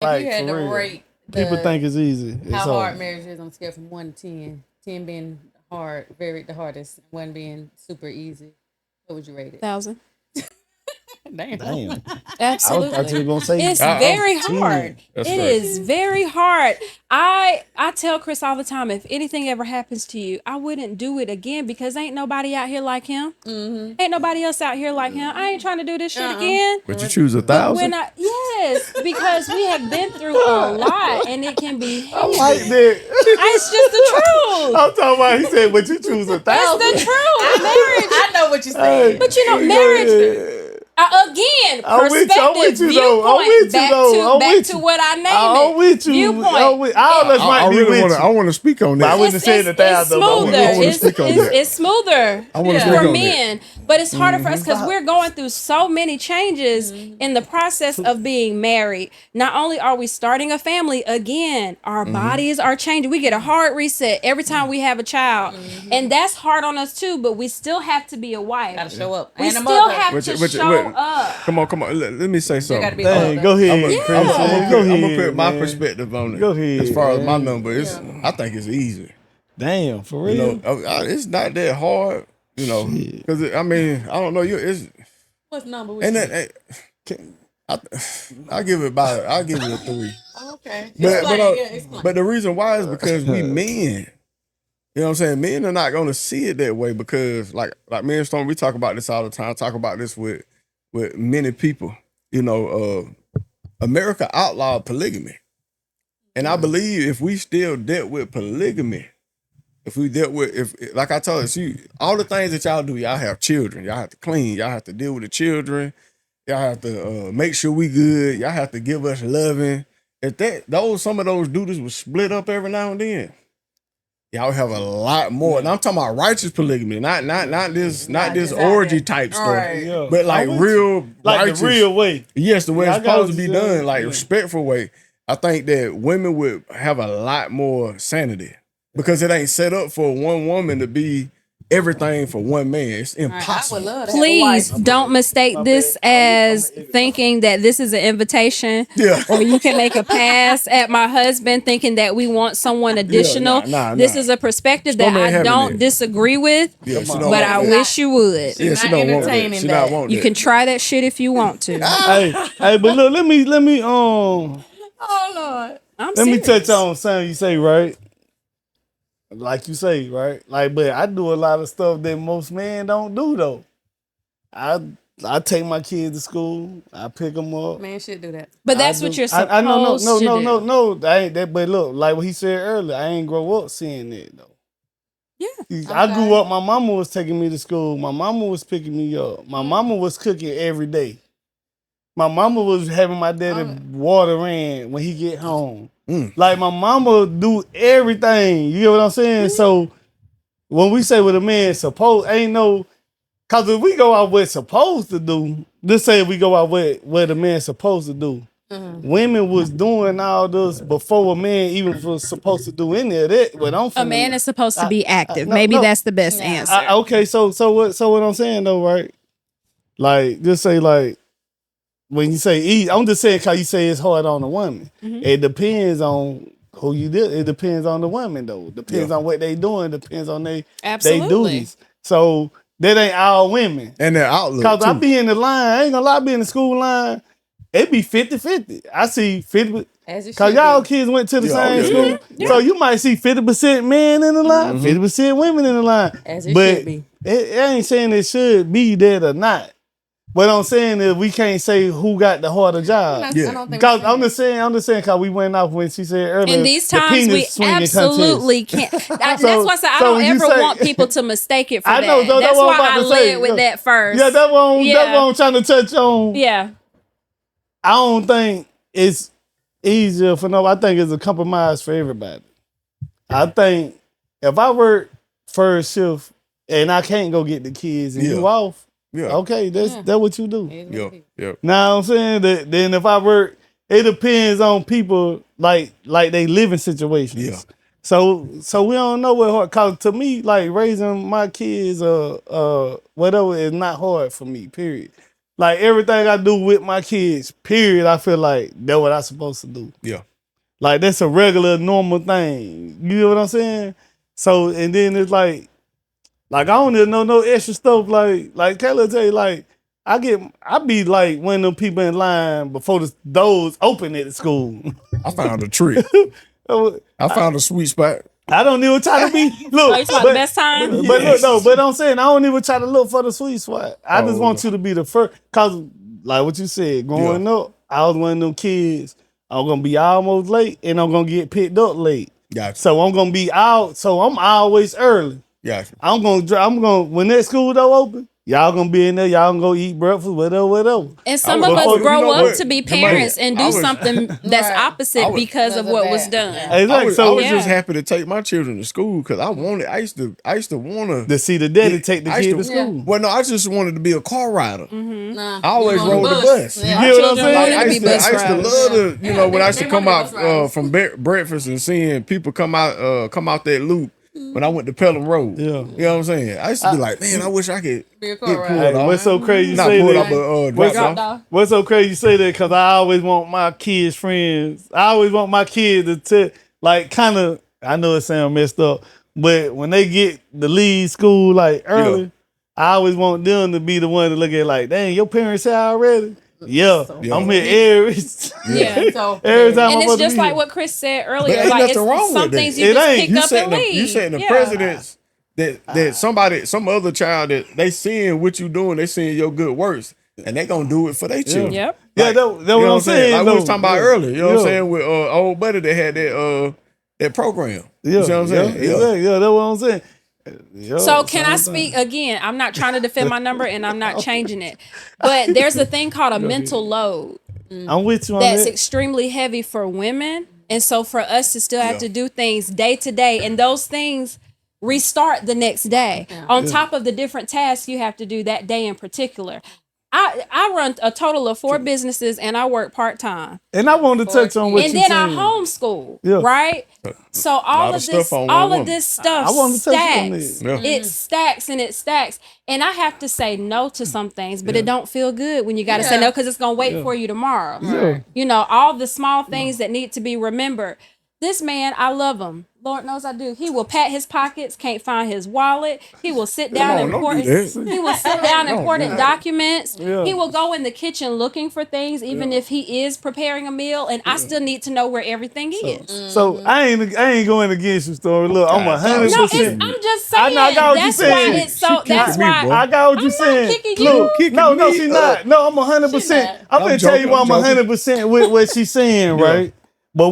If Like you had for to real. rate People think it's easy. It's how hard. hard marriage is on a scale from 1 to 10, 10 being hard, very the hardest, and 1 being super easy, what would you rate it? 1,000. Damn. Damn. I thought you Absolutely. were gonna say It's I'm very 10. hard. That's It right. is very hard. I tell Chris all the time, if anything ever happens to you, I wouldn't do it again because ain't nobody out here like him. Ain't nobody else out here like him. I ain't trying to do this shit again. But you choose But when 1,000? yes, because we have been through a lot and it can be I heavy. like that. It's just the truth. I'm talking about. He said, "But you choose 1,000." It's the truth. Marriage. I know what you're saying. But you know, marriage. Again, I'm with perspective, you, though. I'm viewpoint, with you, back though. I'm back with to you. what I named I'm it. with you. Viewpoint. All of us I might be really with want to. you. I want to speak on But I that. wouldn't say the 1,000. It's smoother. I wanna speak on that. It's smoother I wanna for speak on men, but it's harder for us because we're going through so many changes in the process of being married. Not only are we starting a family again, our bodies are changing. We get a hard reset every time we have a child, and that's hard on us too. But we still have to be a wife. Gotta show up. We And a still mother. have Wait, to wait, show wait. up. Come on. Let me say You something. gotta be Dang, older. go ahead, I'm Chris. gonna Go put my man. perspective on it. Go ahead, As far as my man. number, I think it's easy. Damn, for You real. know, it's not that hard. You know, because I mean, I don't know. It's What's number with and you? that. I give it a 3. Okay. But Explain. but the reason why is because we men. You know what I'm saying? Men are not gonna see it that way because like me and Storm, we talk about this all the time. Talk about this with many people. You know, America outlawed polygamy. And I believe if we still dealt with polygamy, if like I told you, all the things that y'all do, y'all have children, y'all have to clean, y'all have to deal with the children, y'all have to make sure we good, y'all have to give us loving. If some of those duties was split up every now and then, y'all have a lot more. And I'm talking about righteous polygamy, not this just orgy out there. type stuff, Right. Yeah. but like I'm with you. real Like righteous, the real way. yes, the way Yeah, it's I got supposed to what be you're saying. done, like Yeah. respectful way. I think that women would have a lot more sanity because it ain't set up for one woman to be everything for one man. It's I would impossible. love to have a Please wife. don't mistake this as thinking that this is an invitation Yeah. or you can make a pass at my husband thinking that we want someone additional. nah. This is a perspective that Stormi ain't I having don't it. disagree with, Yeah, she don't but want I that. wish you would. Yeah, She's she not don't want that. entertaining She that. not want You that. can try that shit if you want to. Hey, but look, let me Oh Lord. I'm let me serious. touch on something you say, right? Like you say, right? Like, but I do a lot of stuff that most men don't do though. I take my kids to school. I pick them up. Man should do that. But that's what you're supposed I know, to do. no. I ain't that. But look, like what he said earlier, I ain't grow up seeing that though. Yeah. I grew up. My mama was taking me to school. My mama was picking me up. My mama was cooking every day. My mama was having my daddy water in when he get home. Like my mama do everything. You get what I'm saying? So when we say what a man supposed, ain't no. Cause if we go out what supposed to do, let's say we go out what a man supposed to do. Women was doing all this before a man even was supposed to do any of that. What I'm A man is supposed to be active. no, Maybe no. that's the best answer. okay, so what I'm saying though, right? Like just say like when you say easy, I'm just saying cause you say it's hard on the woman. It depends on who you deal. It depends on the woman though. Depends on what they doing. Depends on they duties. So that ain't all women. And their outlook. Cause I too. be in the line. I ain't gonna lie, I be in the school line. It be 50-50. I see 50. As it Cause should y'all be. kids went to the Yeah, same yeah, school. So you might see 50% men in the line, 50% women in the line. As it but should be. it ain't saying it should be that or not. What I'm saying is we can't say who got the harder job. I don't think Cause we I'm can. just saying, cause we went off when she said earlier. In these the times, we penis swinging absolutely contest. can't. That's So- why I said I so don't when you ever say- want people to mistake it for I that. know, that's That's what I'm why about I to say. led with Yeah. that first. Yeah, that's what I'm trying to touch on. Yeah. I don't think it's easier for no. I think it's a compromise for everybody. I think if I work first shift and I can't go get the kids and you off, okay, that's what you do. Yeah. Now I'm saying that then if I work, it depends on people like they living situations. Yeah. So we don't know what hard. Cause to me, like raising my kids, whatever is not hard for me. Period. like everything I do with my kids, period, I feel like that's what I supposed to do. Yeah. Like that's a regular, normal thing. You know what I'm saying? So and then it's like I don't even know no extra stuff. Like Kayla tell you, like I be like one of them people in line before the doors open at the school. I found a trick. I found a sweet spot. I don't even try to be look. Are you talking about the best time? But look, no, but I'm saying I don't even try to look for the sweet spot. I just want you to be the first. Cause like what you said, growing up, I was one of them kids. I'm gonna be almost late, and I'm gonna get picked up late. Gotcha. So I'm gonna be out. So I'm always early. Gotcha. I'm gonna when that school door open, y'all gonna be in there. Y'all gonna go eat breakfast, whatever. And some of us grow up to be parents and do something that's opposite because of what was done. Exactly. I was So just happy to take my children to school because I used to want to see the daddy take the kid to school. Well, no, I just wanted to be a car rider. Nah, I always rode the bus. You get what I'm saying? Like, I used to riders. love to, when I used to they come wanted bus out rides. from breakfast and seeing people come out that loop when I went to Pelham Road. Yeah. You know what I'm saying? I used to be like, man, I wish I could Be a get car pulled ride. off. What's so crazy you Not say pulled that? off, but What's dropped off. What's so crazy you say that? Because I always want my kids' friends. I always want my kids to like kind of. I know it sounds messed up, but when they get to leave school like early, I always want them to be the one to look at like, dang, your parents here already. Yeah, I'm here every Yeah. So every time. And I'm it's supposed to just be like here. what Chris said But earlier. ain't Like nothing wrong it's some with that. things you It just ain't. pick up and leave. You saying the Yeah. presidents that some other child that they seeing what you doing, they seeing your good works, and they gonna do it for their children. Yep. Yeah, Like, that's you what know I'm what I'm saying? Like we was though. talking about Yeah. earlier. You know what I'm Yeah. saying? With old buddy that had that program. Yeah, You see what I'm saying? Yeah, exactly. Yeah, that's what I'm saying. Yeah, So can I same thing. speak again? I'm not trying to defend my number and I'm not changing it. But there's a thing called a mental load I'm with you on that's that. extremely heavy for women. And so for us to still have to do things day to day, and those things restart the next day on top of the different tasks you have to do that day in particular. I run a total of 4 businesses and I work part-time. And I wanted to touch on what And you then I said. homeschool, Yeah. right? So all of of stuff this, on one all of woman. this stuff I wanted to touch on stacks. that. Yeah. It stacks and it stacks, and I have to say no to some things, but it don't feel good when you got to say no because it's gonna wait for you tomorrow. Yeah. You know, all the small things that need to be remembered. This man, I love him. Lord knows I do. He will pat his pockets, can't find his wallet. He will sit down on, don't do important. that. He will sit down important documents. Yeah. He will go in the kitchen looking for things, even if he is preparing a meal. And I still need to know where everything is. So I ain't going against your story. Look, I'm 100%. No, I'm just saying. I got what you That's why saying. it's so. That's me, why. boy. I got what I'm you're not saying. kicking you. Look, Kicking no, me, she's not. No, I'm 100%. I'm gonna tell you why I'm joking. 100% with what she's saying, right? But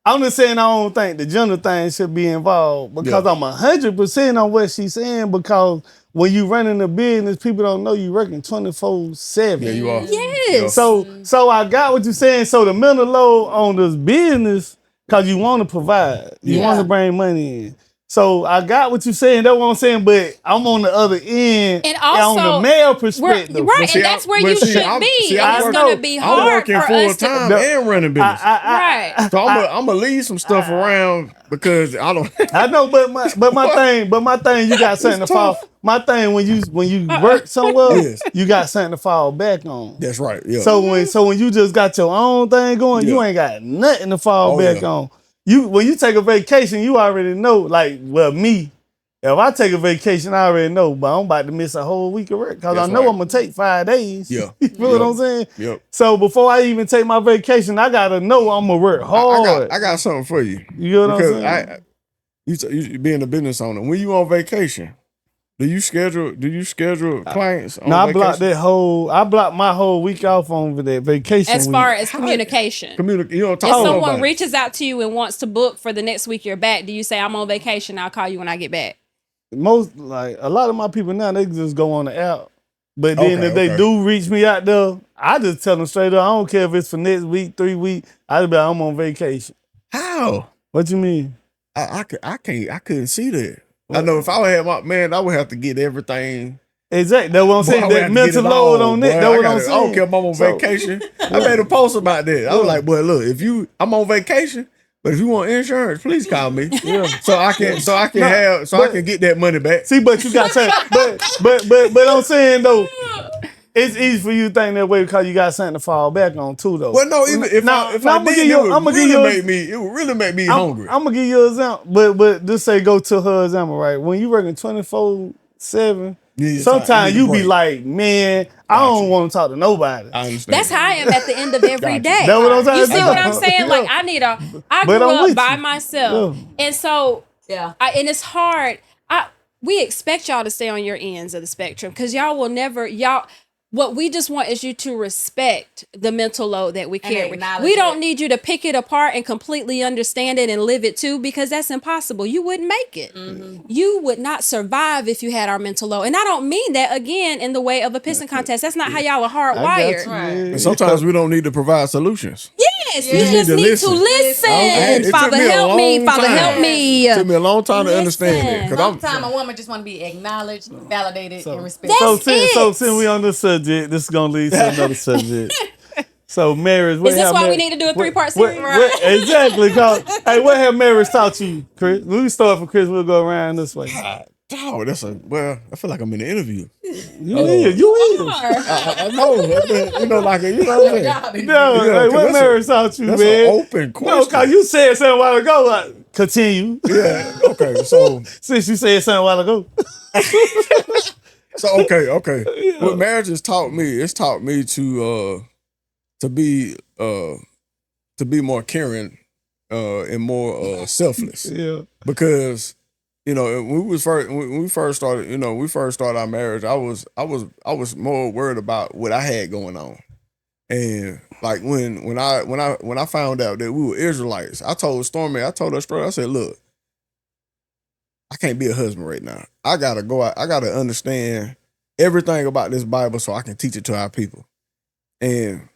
I'm just saying I don't think the gender thing should be involved because I'm 100% on what she's saying because when you running a business, people don't know you working 24/7. Yeah, you are. Yes. So I got what you're saying. So the mental load on this business, because you want to provide, you want to bring money in. So I got what you're saying. That's what I'm saying. But I'm on the other end, And also, on the male perspective. right, See, and that's where but you see, should I'm- be. see, And I'm it's working- gonna be I'm hard working for full us to. time and running business. Right. So I'm gonna leave some stuff around because I don't. I know, but my thing, you got something to fall. My thing, when you work somewhere, Yes. you got something to fall back on. That's right. Yeah. So when you just got your own thing going, you Yeah. ain't got nothing to fall Oh, back yeah. on. When you take a vacation, you already know. Like, well, me, if I take a vacation, I already know, but I'm about to miss a whole week of work because I That's know right. I'm gonna take 5 days. Yeah. You feel what I'm saying? Yep. So before I even take my vacation, I gotta know I'm gonna work hard. I got something for you. You know what I'm Because saying? you being a business owner, when you on vacation, do you schedule clients on No, I vacation? blocked my whole week off on that vacation. As week. far as communication. You don't talk If to someone nobody. reaches out to you and wants to book for the next week you're back, do you say I'm on vacation? I'll call you when I get back. Most like a lot of my people now, they just go on the app. But then Okay, if they okay. do reach me out there, I just tell them straight up. I don't care if it's for next week, 3 weeks. I just be like, I'm on vacation. How? What you mean? I couldn't see that. I know if I would have my man, I would have to get everything. Exactly. That's what I'm saying. Boy, I would That have to get mental it load all, on boy. that. That's what I'm I saying. don't care if I'm on So- vacation. I made a post about that. I was like, boy, look, I'm on vacation, but if you want insurance, please call me. Yeah. So I can I can get that money back. See, but you got to but I'm saying though, it's easy for you to think that way because you got something to fall back on too, though. Well, no, even if I did, it would really make me hungry. I'm gonna give you an example, but just say go to her example, right? When you working 24/7, sometimes you be like, man, I don't want to talk to nobody. I understand. That's how I am at the end of every day. That's what I'm saying. You see what I'm saying? Yeah. Like I grew up by myself, and so and it's hard. We expect y'all to stay on your ends of the spectrum because y'all will never What we just want is you to respect the mental load that we carry. We don't need you to pick it apart and completely understand it and live it too, because that's impossible. You wouldn't make it. Mm-hmm. You would not survive if you had our mental load. And I don't mean that, again, in the way of a pissing contest. That's not how y'all are hardwired. Right. And sometimes we don't need to provide solutions. Yes, you just need to listen. Father, help me. Father, help me. It took me a long time to understand it. Sometimes a woman just want to be acknowledged, validated, and respected. So since we on this subject, this is gonna lead to another subject. So marriage. Is this why we need to do a 3-part series? Exactly. Hey, what have marriage taught you, Chris? We start from Chris. We'll go around this way. Oh, I feel like I'm in an interview. You is. I know. You know what I'm saying? No, what marriage taught you, that's man? An open question. No, because you said something a while ago. Like, continue. Yeah. Okay. So since you said something a while ago. So okay. Yeah. What marriage has taught me, it's taught me to be more caring and more selfless. Yeah. Because when we first started our marriage, I was more worried about what I had going on. And like when I found out that we were Israelites, I told her straight, I said, look, I can't be a husband right now. I gotta go out. I gotta understand everything about this Bible so I can teach it to our people. And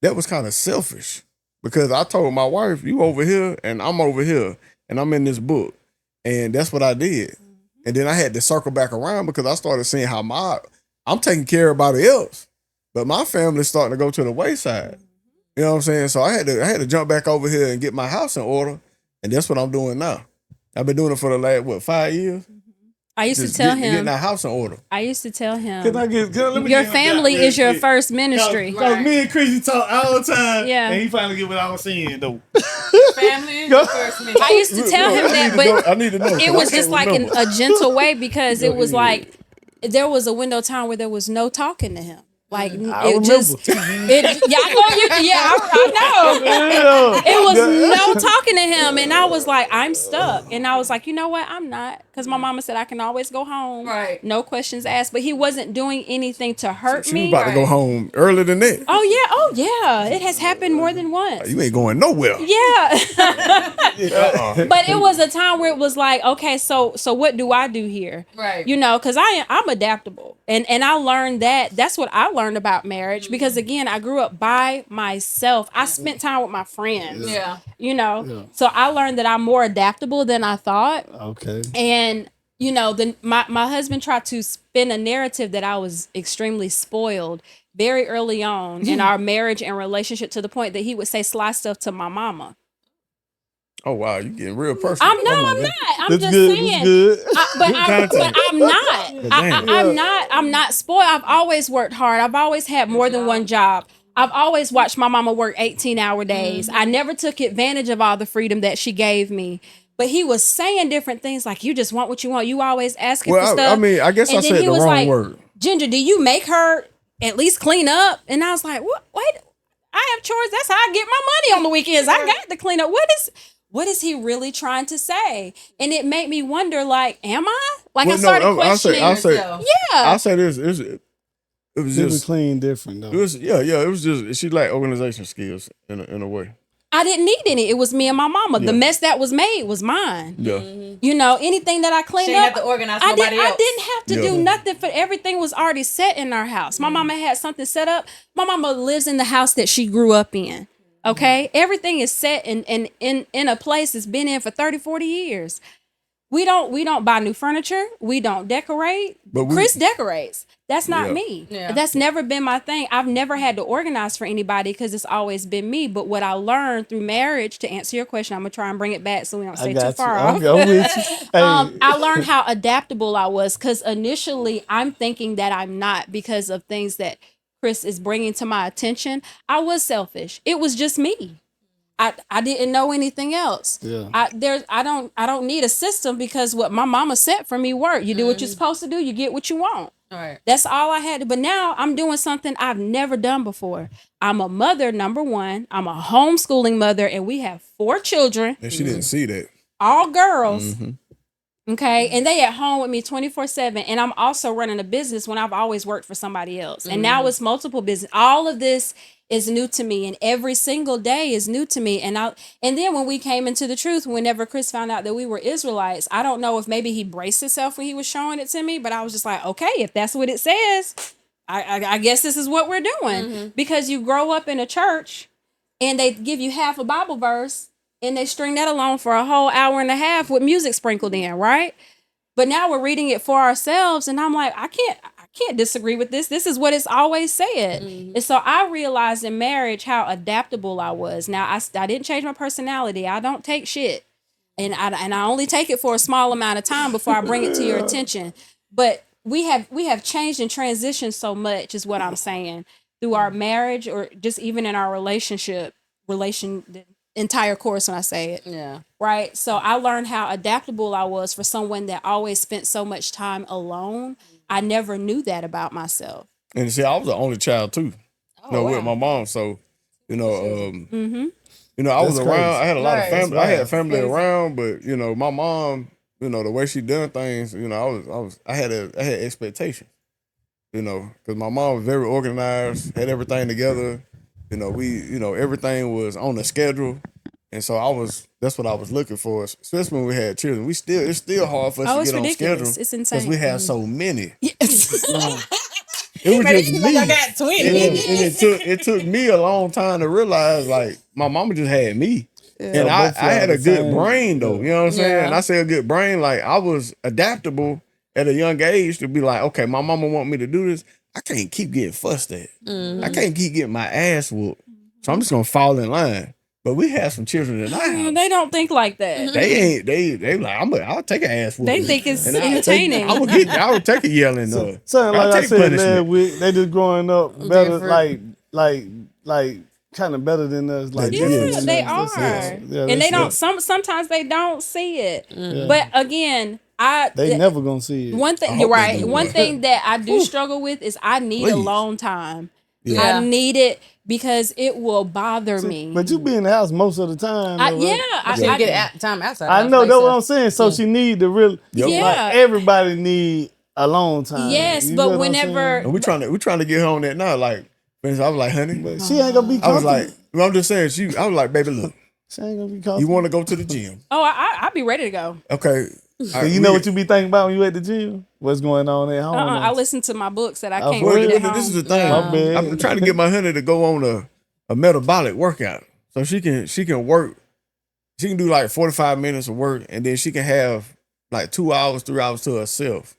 that was kind of selfish because I told my wife, you over here and I'm over here and I'm in this book. And that's what I did. And then I had to circle back around because I started seeing how I'm taking care of everybody else, but my family's starting to go to the wayside. You know what I'm saying? So I had to jump back over here and get my house in order. And that's what I'm doing now. I've been doing it for the last, 5 years? I used to tell him. Getting our house in order. I used to tell him. Your family is your first ministry. Because me and Chrissy talk all the time. Yeah. And he finally get what I was saying, though. Family is your first ministry. I used to tell him that, but I need to know. It was just like in a gentle way because it was like there was a window of time where there was no talking to him. Like I know. It was no talking to him, and I was like, I'm stuck, and I was like, you know what, I'm not, because my mama said I can always go home, right? No questions asked, but he wasn't doing anything to hurt me. She was about to go home earlier than that. Oh yeah, it has happened more than once. You ain't going nowhere. Yeah, but it was a time where it was like, okay, so what do I do here? Right. Because I'm adaptable, and I learned that's what I learned about marriage, because again, I grew up by myself. I spent time with my friends. Yeah. So I learned that I'm more adaptable than I thought. Okay. And my husband tried to spin a narrative that I was extremely spoiled very early on in our marriage and relationship, to the point that he would say sly stuff to my mama. Oh wow, you getting real personal. I'm not. I'm that's just good, saying. Good. But I'm not. I'm not spoiled. I've always worked hard. I've always had more than one job. I've always watched my mama work 18-hour days. I never took advantage of all the freedom that she gave me. But he was saying different things like, you just want what you want. You always asking for stuff. I guess I said the wrong word. Ginger, do you make her at least clean up? And I was like, what? Wait, I have chores. That's how I get my money on the weekends. I got to clean up. What is he really trying to say? And it made me wonder, like, am I? Like, I started questioning myself. I'll say this. It was just clean different, though. It was just, she lacked organization skills in a way. I didn't need any. It was me and my mama. Yeah. The mess that was made was mine. Yeah. Anything that I cleaned up, have to organize nobody else. I didn't have to do nothing, for everything was already set in our house. My mama had something set up. My mama lives in the house that she grew up in. Okay? Everything is set in a place it's been in for 30, 40 years. We don't buy new furniture. We don't decorate. But Chris decorates. That's not me. Yeah. That's never been my thing. I've never had to organize for anybody because it's always been me. But what I learned through marriage, to answer your question, I'm going to try and bring it back so we don't stay too far off. I learned how adaptable I was, because initially I'm thinking that I'm not, because of things that Chris is bringing to my attention, I was selfish. It was just me. I didn't know anything else. Yeah. I don't need a system because what my mama set for me worked. You do what you're supposed to do, you get what you want. All right. That's all I had to. But now I'm doing something I've never done before. I'm a mother, number one. I'm a homeschooling mother, and we have 4 children, And she didn't see that. all girls. Okay. And they at home with me 24/7. And I'm also running a business when I've always worked for somebody else. And now it's multiple business. All of this is new to me. And every single day is new to me. And then when we came into the truth, whenever Chris found out that we were Israelites, I don't know if maybe he braced himself when he was showing it to me, but I was just like, okay, if that's what it says, I guess this is what we're doing. Because you grow up in a church and they give you half a Bible verse and they string that along for a whole hour and a half with music sprinkled in, right? But now we're reading it for ourselves, and I'm like, I can't disagree with this. This is what it's always said. And so I realized in marriage how adaptable I was. Now I didn't change my personality. I don't take shit, and I only take it for a small amount of time before I bring it to your attention. But we have changed and transitioned so much, is what I'm saying, through our marriage or just even in our the entire course when I say it. Yeah. Right. So I learned how adaptable I was for someone that always spent so much time alone. I never knew that about myself. And see, I was the only child too. With my mom. So, I was That's around. crazy. I had a lot of family. I had family Crazy. around, but my mom, the way she done things, I had expectations. Because my mom was very organized, had everything together. Everything was on the schedule. And so that's what I was looking for, especially when we had children. It's still hard for us to It's get on ridiculous. schedule. It's insane. Because we have so many. Yes. It was just me. I got twins. And it took me a long time to realize, like, my mama just had me. And I both y'all had a the good same. brain, though. You know what I'm saying? Yeah. And I say a good brain, like, I was adaptable at a young age to be like, okay, my mama want me to do this. I can't keep getting fussed at. I can't keep getting my ass whooped. So I'm just going to fall in line. But we have some children in our house. They don't think like that. They like, I'll take an ass whooping. They think it's And entertaining. I would take a yelling. Something like I'll I take said punishment. last week, they just growing up better, Different. like kind of better than us. Like Yeah, different than they us. are. Yeah, And they don't that's- sometimes they don't see it. But again, They never gonna see it. one I thing hope you're they right. do. One thing that I do struggle with is I need Please. alone time. Yeah. I need it because it will bother me. But you be in the house most of the time. though, right? She get time outside. I know that's what I'm saying. So she need the real. Yep. Yeah. Like everybody need alone time. Yes, You but know what I'm whenever- saying? And we trying to get her on that now. Like, for instance, I was like, honey, But she ain't gonna be. I was comfortable. like, I'm just saying, I was like, baby, look, she ain't gonna be you comfortable. want to go to the gym? Oh, I'll be ready to go. Okay. So you know what you be thinking about when you at the gym? What's going on at home? I listen to my books that I can't for read real? at home. This is the thing. My bad. I'm trying to get my honey to go on a metabolic workout so she can work. She can do like 45 minutes of work, and then she can have like 2 hours, 3 hours to herself.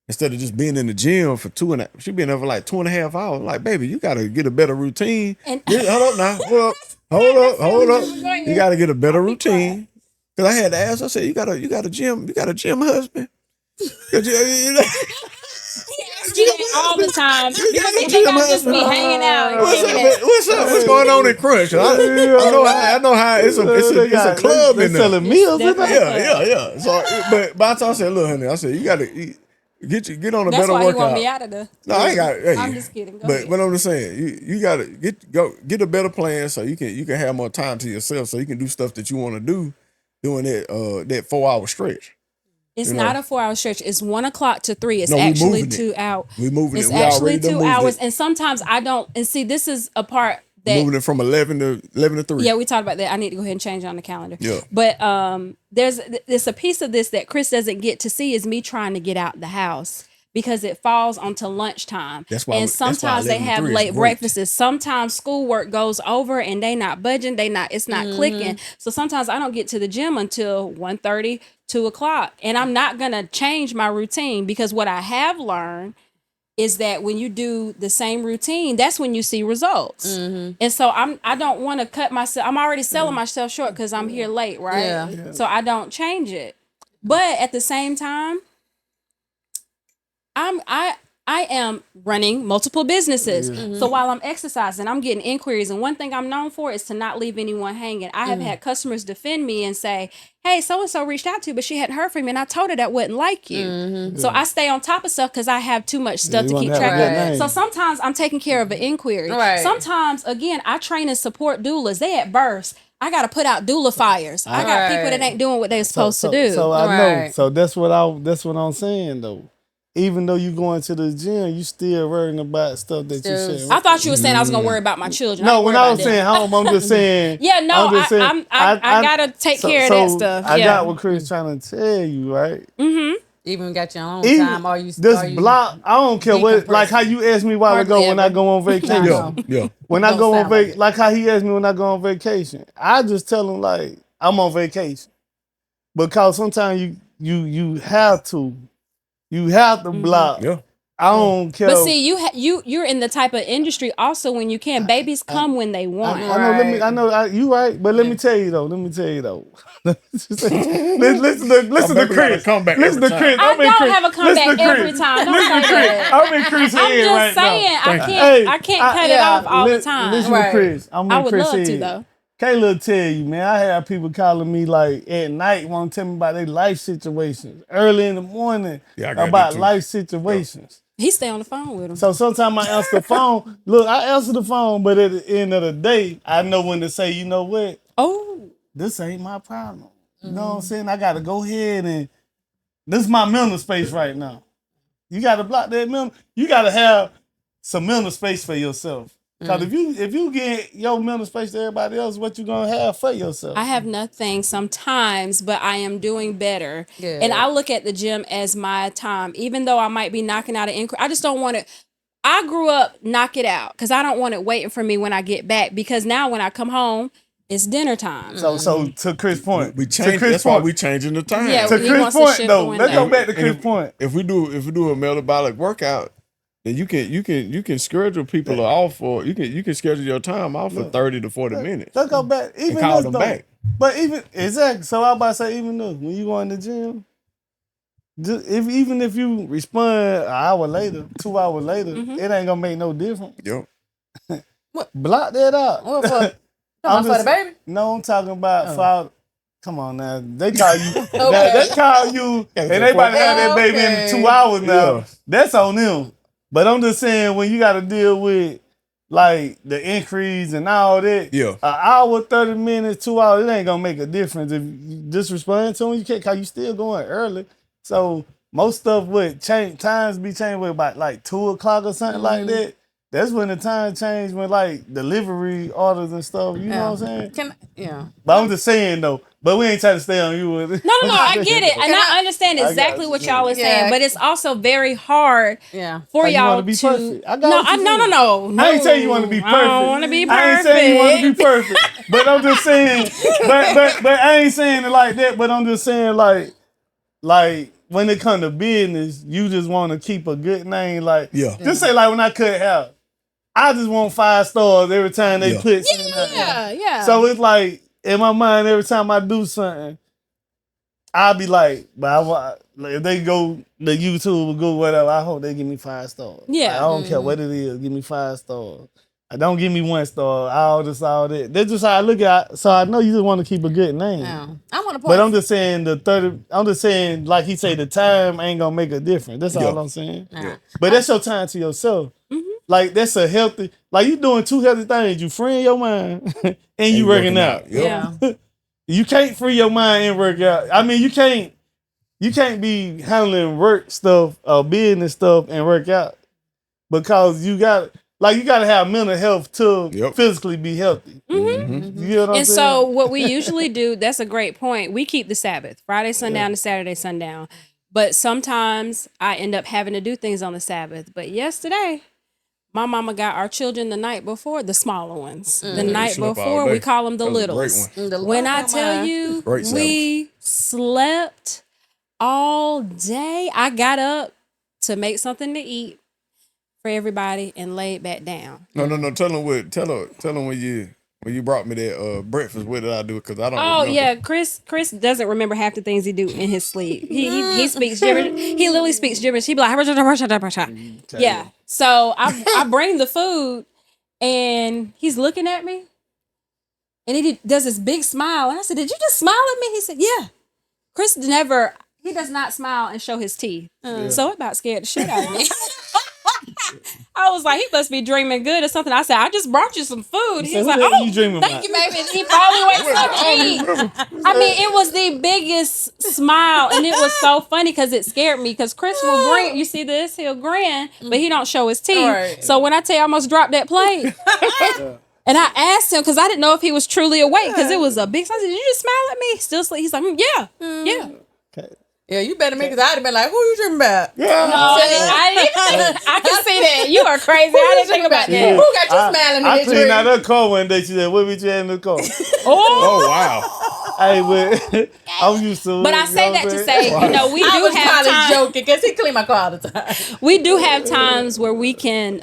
Instead of just being in the gym for 2.5, she been there for like 2.5 hours. Like, baby, you gotta get a better routine. And- Hold up now. Hold up. You gotta get a better routine. Cause I had to ask, I said, you got a gym husband? all the time. You Because got they a think gym I just be husband? hanging out and What's kicking up? it. What's up? What's going on in Crunch? I know how it's a club they in there. selling meals in Definitely. there. Yeah. So, but I told her, look, honey, I said, you gotta get on a That's better why he want workout. me out of the. No, I ain't got. Hey, I'm just kidding. Go but ahead. what I'm just saying, you gotta get a better plan so you can have more time to yourself, so you can do stuff that you want to do during that 4 hour stretch. It's you not know. a 4 hour stretch. It's 1 o'clock to 3. It's No, we actually moving it. 2 hours. We moving It's it. We actually already done 2 moved hours. it. And sometimes I don't. And see, this is a part that. Moving it from 11 to 3. Yeah, we talked about that. I need to go ahead and change it on the calendar. Yeah. But there's a piece of this that Chris doesn't get to see is me trying to get out the house because it falls onto lunchtime. That's why- and that's why sometimes they 11 to have 3 is late great. breakfasts. Sometimes schoolwork goes over and they not budging. It's not clicking. So sometimes I don't get to the gym until 1:30, 2 o'clock. And I'm not gonna change my routine because what I have learned is that when you do the same routine, that's when you see results. And so I don't want to cut myself. I'm already selling myself short because I'm here late, right? Yeah. So I don't change it. But at the same time, I am running multiple businesses. So while I'm exercising, I'm getting inquiries. And one thing I'm known for is to not leave anyone hanging. I have had customers defend me and say, hey, so-and-so reached out to you, but she hadn't heard from me. And I told her that wasn't like you. So I stay on top of stuff because I have too much stuff you to wanna keep have a track good of. name. So sometimes I'm taking care of an inquiry. Right. Sometimes, again, I train and support doulas. They at births. I got to put out doula fires. I got people that ain't doing what they're supposed to do. So I know. Right. So that's what I'm saying though. Even though you going to the gym, you still worrying about stuff that you Still- said. I thought you were saying I was going to worry about my children. No, ain't when worried I about was them. saying home, I'm just saying. Yeah, no, I'm just saying, I gotta take care of that stuff. I Yeah. got what Chris trying to tell you, right? Even got your own Even time. Are you this block? I don't care what. Like how you asked me a while Hardly ago when I ever. go on vacation. No. Yeah. When I Don't go on sound like it. like how he asked me when I go on vacation, I just tell him like I'm on vacation because sometimes you have to block. Yeah. I don't care. But see, you're in the type of industry also when you can. Babies come when they want. I know. You right, but let me tell you though. Listen to baby got a Chris. comeback Listen every to Chris. time. I I'm in don't Chris. have a comeback Listen to Chris. every time. Don't Listen to say Chris. that. I'm in Chris' I'm head just right saying now. I can't cut it off all the time. Listen Right. to Chris. I'm in I would Chris' love to head. though. Kayla tell you, man, I have people calling me like at night, want to tell me about their life situations. Early in the morning Yeah, I got about that too. life situations. He stay on the phone with him. So sometimes I answer the phone. Look, I answer the phone, but at the end of the day, I know when to say, you know what? Oh, This ain't my problem. You know what I'm saying? I got to go ahead and this is my mental space right now. You got to block that mental. You got to have some mental space for yourself. Because if you get your mental space to everybody else, what you going to have for yourself? I have nothing sometimes, but I am doing better. Good. And I look at the gym as my time, even though I might be knocking out an inquiry. I just don't want it. I grew up knock it out because I don't want it waiting for me when I get back. Because now when I come home, it's dinner time. So to Chris' point. We to change. Chris' That's why point. we changing the time. Yeah, To he Chris' wants to point shift though. the Let's go window. back to Chris' point. If we do a metabolic workout, then you can schedule people off for you can schedule your time off for 30 to 40 minutes. Let's go back. Even call this them though. back. But even exactly. So I about to say even though when you go in the gym, even if you respond an hour later, 2 hours later, it ain't gonna make no difference. Yep. Block that out. What for? Come on, for the baby? No, I'm talking about for. Come on now, they call you. They call you, and they about to have that baby in 2 hours now. Yeah. That's on them. But I'm just saying when you got to deal with like the increase and all that. Yeah. An hour, 30 minutes, 2 hours, it ain't gonna make a difference if you just respond to them. You can't, cause you still going early. So most stuff would change. Times be changed with about like 2 o'clock or something like that. That's when the time changed when like delivery orders and stuff. You know what I'm saying? But I'm just saying though. But we ain't trying to stay on you with it. No, I get it. And I understand exactly what y'all are saying, but it's also very hard for You y'all wanna be to. perfect. I got No, what you saying. no. I ain't saying you want to be perfect. I don't want to be perfect. I ain't saying you want to be perfect. But I'm just saying. But I ain't saying it like that. But I'm just saying like when it come to business, you just want to keep a good name. Like just say like when I cut hair, I just want 5 stars every time they put something out there. Yeah. So it's like in my mind, every time I do something, I'll be like, but if they go to YouTube or go whatever, I hope they give me 5 stars. Yeah. Like, I don't care what it is, give me 5 stars. Don't give me 1 star, all this, all that. That's just how I look at it. So I know you just want to keep a good name. I want to. But I'm just saying I'm just saying, like he say, the time ain't gonna make a difference. That's all I'm saying. But that's your time to yourself. Like that's a healthy, like you doing 2 healthy things. You freeing your mind and you working out. Yeah. You can't free your mind and work out. I mean, you can't be handling work stuff or business stuff and work out because you got to have mental health to physically be healthy. You know what I'm saying? And so what we usually do, that's a great point. We keep the Sabbath, Friday sundown to Saturday sundown. But sometimes I end up having to do things on the Sabbath. But yesterday, my mama got our children the night before, the smaller ones. The night slept all before, day. we call them the That was a great littles. one. When I tell you, Great we slept all day. I got up to make something to eat for everybody and laid back down. No. Tell them when when you brought me that breakfast, what did I do? Because I don't. Oh remember. yeah, Chris doesn't remember half the things he do in his sleep. He speaks gibberish. He literally speaks gibberish. He be like, yeah. So I bring the food, and he's looking at me, and he does this big smile, and I said, "Did you just smile at me?" He said, "Yeah." Chris never. He does not smile and show his teeth. So it about scared the shit out of me. I was like, he must be dreaming good or something. I said, I just brought you some food. He was like, oh, you dreaming thank about? you, baby. And he probably wakes up to eat. I mean, it was the biggest smile, and it was so funny because it scared me. Because Chris will grin. You see this? He'll grin, but he don't show his teeth. Right. So when I tell you I almost dropped that plate, and I asked him because I didn't know if he was truly awake because it was a big. I said, did you just smile at me? Still sleep? He's like, yeah. Okay. Yeah, you better make it. I'd have been like, who you dreaming about? No, I can see that. You are crazy. I didn't think about that. Who got you smiling in I that cleaned dream? out her car one day. She said, "What we you in the car?" Oh wow. Hey, but I'm used to it. But I say that to say, we I do was have probably times. joking because he clean my car all the time. We do have times where we can,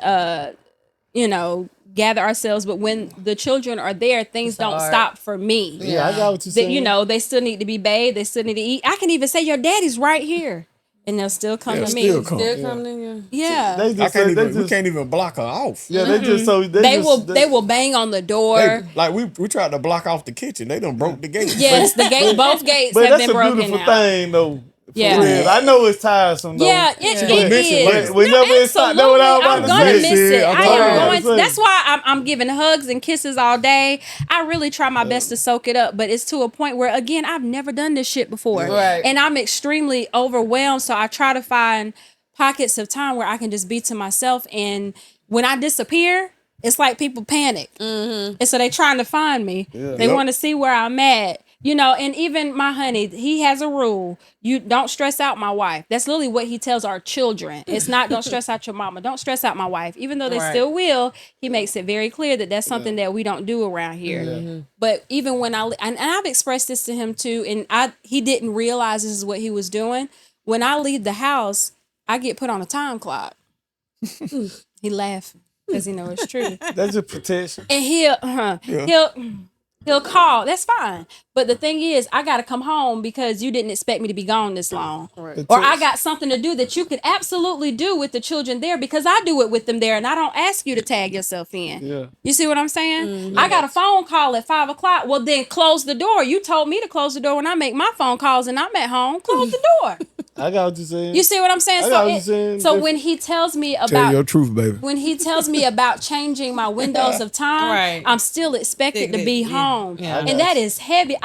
gather ourselves. But when the children are there, things don't hard. stop for me. Yeah, I got what you're saying. They still need to be bathed. They still need to eat. I can even say, your daddy's right here. And they'll still come to me. Still come. Still coming in you. Yeah. They I just, can't they even. We just, can't even block her off. yeah, they just so They will bang on the door. Like we tried to block off the kitchen. They done broke the gate. Yes, both gates But have that's been a broken beautiful now. thing, though. For Yeah. real. I know it's tiresome, though. Yeah, it mention is. it. We never stop. That's what I was I'm about to gonna say. miss it. I'm I sorry. am going. Say. That's why I'm giving hugs and kisses all day. I really try my best to soak it up, but it's to a point where, again, I've never done this shit before, Right. and I'm extremely overwhelmed. So I try to find pockets of time where I can just be to myself. And when I disappear, it's like people panic, and so they trying to find me. They want to see where I'm at. And even my honey, he has a rule. You don't stress out my wife. That's literally what he tells our children. It's not, don't stress out your mama. Don't stress out my wife. Even though they Right. still will, he makes it very clear that that's something that we don't do around here. But even when and I've expressed this to him too, and he didn't realize this is what he was doing. When I leave the house, I get put on a time clock. He laughing because he knows it's true. That's just protection. And he'll call. That's fine. But the thing is, I got to come home because you didn't expect me to be gone this long. Right. Or I got something to do that you could absolutely do with the children there because I do it with them there and I don't ask you to tag yourself in. Yeah. You see what I'm saying? I got a phone call at 5:00. Well, then close the door. You told me to close the door when I make my phone calls and I'm at home. Close the door. I got what you're saying. You see what I'm saying? I got what you're saying. So when he tells me Tell about your truth, baby. when he tells me about changing my windows of time, Right. I'm still expected to be home. Yeah. And that is heavy.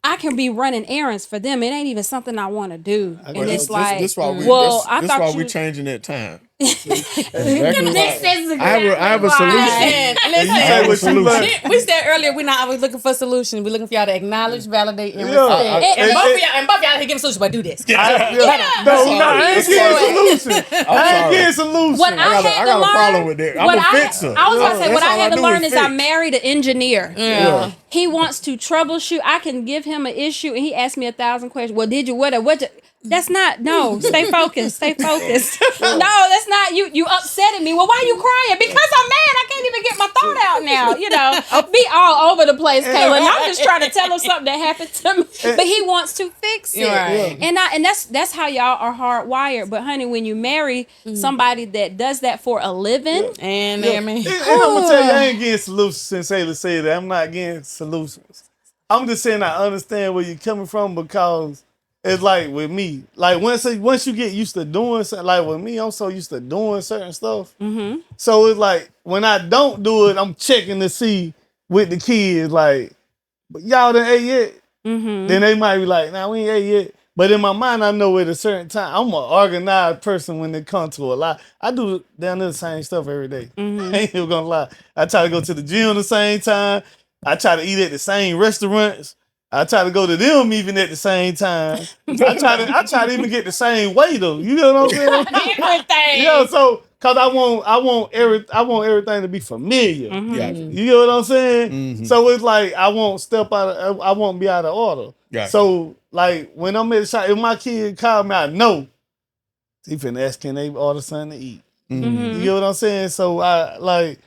I can be running errands for them. It ain't even something I want to do. And it's like, this why we. well, this, I this thought why you. we changing that time. This is I have a solution. Listen, say what you learned. we said earlier we're not always looking for solutions. We're looking for y'all to acknowledge, validate, and Yeah. respect. And both of and- y'all here give solutions, but do this. No, I ain't getting solution. I ain't getting solution. What I got a problem with that. I'm what a fixer. I was about to say, what That's I all had to do learn is I fix. married an engineer. Yeah. He wants to troubleshoot. I can give him an issue, and he asked me 1,000 questions. Well, did you what? That's not. No, stay focused. Stay focused. No, that's not. You upsetting me. Well, why are you crying? Because I'm mad. I can't even get my thought out now. Be all over the place, Kayla. And I'm just trying to tell him something that happened to me, but he wants to fix it. Right. And that's how y'all are hardwired. But honey, when you marry somebody that does that for a living, And And I'm gonna tell you, I ain't getting solutions since Ayla said that. I'm not getting solutions. I'm just saying I understand where you're coming from because it's like with me, like once you get used to doing something, like with me, I'm so used to doing certain stuff. Mm-hmm. So it's like when I don't do it, I'm checking to see with the kids, like, but y'all done ate yet? mm-hmm. Then they might be like, nah, we ain't ate yet. But in my mind, I know at a certain time, I'm an organized person when it comes to a lot. I do down there the same stuff every day. I ain't even gonna lie. I try to go to the gym the same time. I try to eat at the same restaurants. I try to go to them even at the same time. I try to even get the same way though. You know what I'm saying? everything. Yeah, so cause I want everything to be familiar. Gotcha. You know what I'm saying? So it's like I won't be out of order. Gotcha. So like when I'm at the shop, if my kid call me, I know he finna ask can they order something to eat. You know what I'm saying? So I like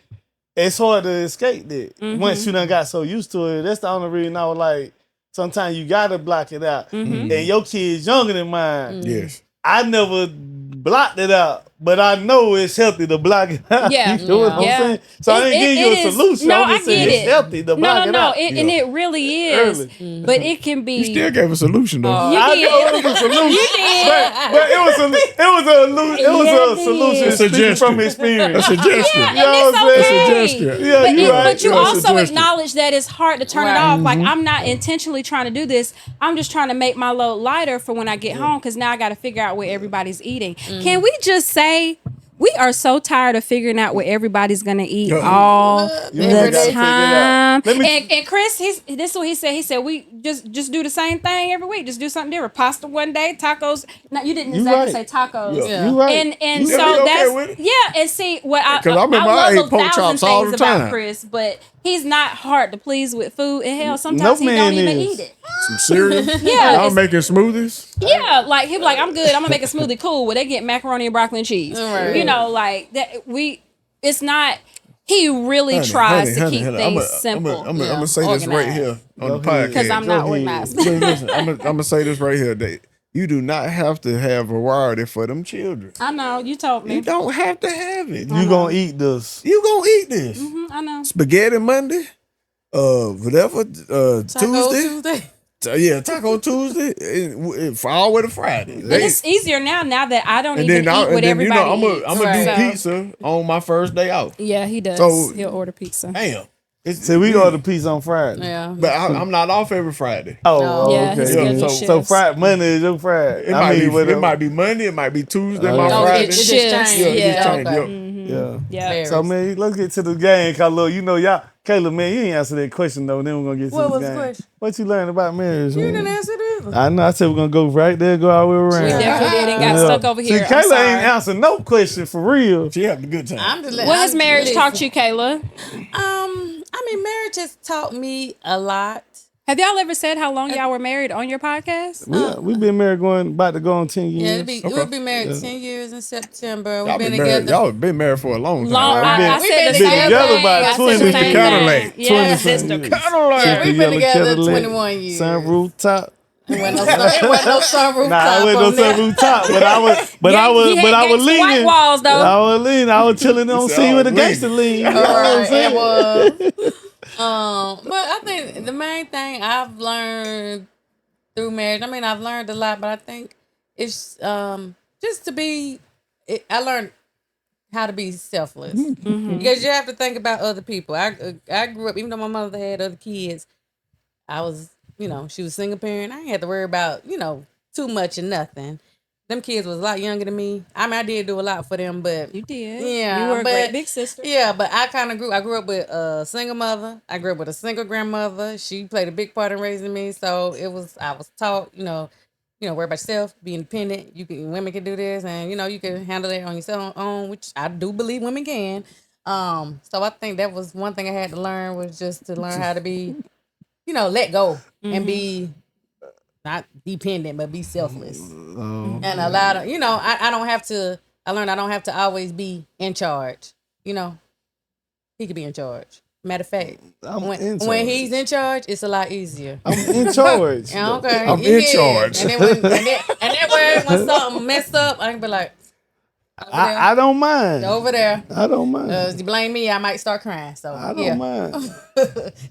it's hard to escape that. Mm-hmm. Once you done got so used to it, that's the only reason I was like, sometimes you gotta block it out. Mm-hmm. And your kid's younger than mine. Yes. I never blocked it out, but I know it's healthy to block it out. Yeah. You know what I'm Yeah. saying? So I ain't giving you a solution. No, I'm just I saying get it's it. healthy to block it out. And it really is. Early. But it can be. You still gave a solution though. You I did. know it was a solution. You did. But it was a solution A speaking suggestion. from experience. A suggestion. Yeah, You know and what I'm it's saying? okay. Suggestion. Yeah, But, you right. but you You're also suggesting. acknowledge that it's hard to turn it Right. off. Like, I'm not intentionally trying to do this. I'm just trying to make my load lighter for when I get home, because now I got to figure out what everybody's eating. Can we just say we are so tired of figuring out what everybody's gonna eat all You gotta the figure it time? out. Let me- And Chris, this is what he said. He said we just do the same thing every week. Just do something different. Pasta one day, tacos. No, you didn't You exactly right. say tacos. Yeah. You right. And You so okay that's with it? yeah. And see what I 'Cause I remember I love ate those pork 1,000 chops all things the about time. Chris, but he's not hard to please with food. And hell, sometimes he man don't even is. eat it. Some cereal. Yeah, Y'all it's- making smoothies. Yeah, like he'll be like, I'm good. I'm gonna make a smoothie. Cool. Well, they get macaroni and broccoli and cheese. Right. You know, like that. It's not. He really tries to keep things simple. I'm gonna say this right here on the Go ahead. podcast. Because I'm Go not ahead. organized. Listen, I'm gonna say this right here. That you do not have to have variety for them children. I know. You told me. You don't have to have it. You gonna eat this. You gonna eat this I know. spaghetti Monday, whatever, Tuesday. Yeah, Taco Tuesday, for all the way to Friday. And it's easier now that I don't even eat what you know, everybody I'm eats. gonna Right. do So- pizza on my first day out. Yeah, he does. So- He'll order pizza. Damn. See, we go to pizza on Friday. Yeah. But I'm not off every Friday. Oh, Yeah, okay. his Yeah, schedule so shifts. So Friday, Monday is your Friday. It might be Monday, it might be Tuesday, my Oh, Friday. it just shifts. Yeah, it Yeah. just changed. Okay. Yeah. Yeah. Yeah. Very. So man, let's get to the game, Carlo. You know y'all, Caleb, man, you ain't answer that question though. Then we're gonna get to What the was the game. question? What you learned about marriage? You man? didn't answer this. I know. I said we're gonna go right there, go all the way around. We definitely did and got Yeah. stuck over here. See, I'm Kayla sorry. ain't answer no question for real. She having a good time. I'm just What has marriage taught you, Kayla? I mean, marriage has taught me a lot. Have y'all ever said how long y'all were married on your podcast? We've been married about to go on 10 years. Yeah, we'll be married 10 years in September. We've Y'all been been married. together. Y'all been married for a long time. Long. right? I We've said been the same together thing. about I said 20 the same Cadillac. thing. Yeah. Sister Yeah, we've been together 21 years. Sun rooftop. It wasn't no sunroof. Nah, I went on sun rooftop, but I was, but Yeah, I was, he had but I was gangsta white leaning. walls, though. I was leaning. I was chilling on said, scene I with a was gangster lean. You know what I'm Alright, saying? it was. But I think the main thing I've learned through marriage, I mean, I've learned a lot, but I think it's just to be, I learned how to be selfless. Because you have to think about other people. I grew up, even though my mother had other kids, I was, she was a single parent. I ain't had to worry about, too much or nothing. Them kids was a lot younger than me. I mean, I did do a lot for them, but You did. Yeah, You were a but- great big sister. yeah, but I grew up with a single mother. I grew up with a single grandmother. She played a big part in raising me. So I was taught, worry about yourself, be independent. Women can do this, and you can handle it on your own, which I do believe women can. So I think that was one thing I had to learn, was just to learn how to be, let go and be not dependent, but be selfless. And allow to, I don't have to. I learned I don't have to always be in charge. He could be in charge. Matter of fact, I'm when in charge. he's in charge, it's a lot easier. I'm in charge. Yeah, okay. I'm in charge. And then when something messed up, I can be like, I don't mind. over there. I don't mind. You blame me, I might start crying. So I don't mind.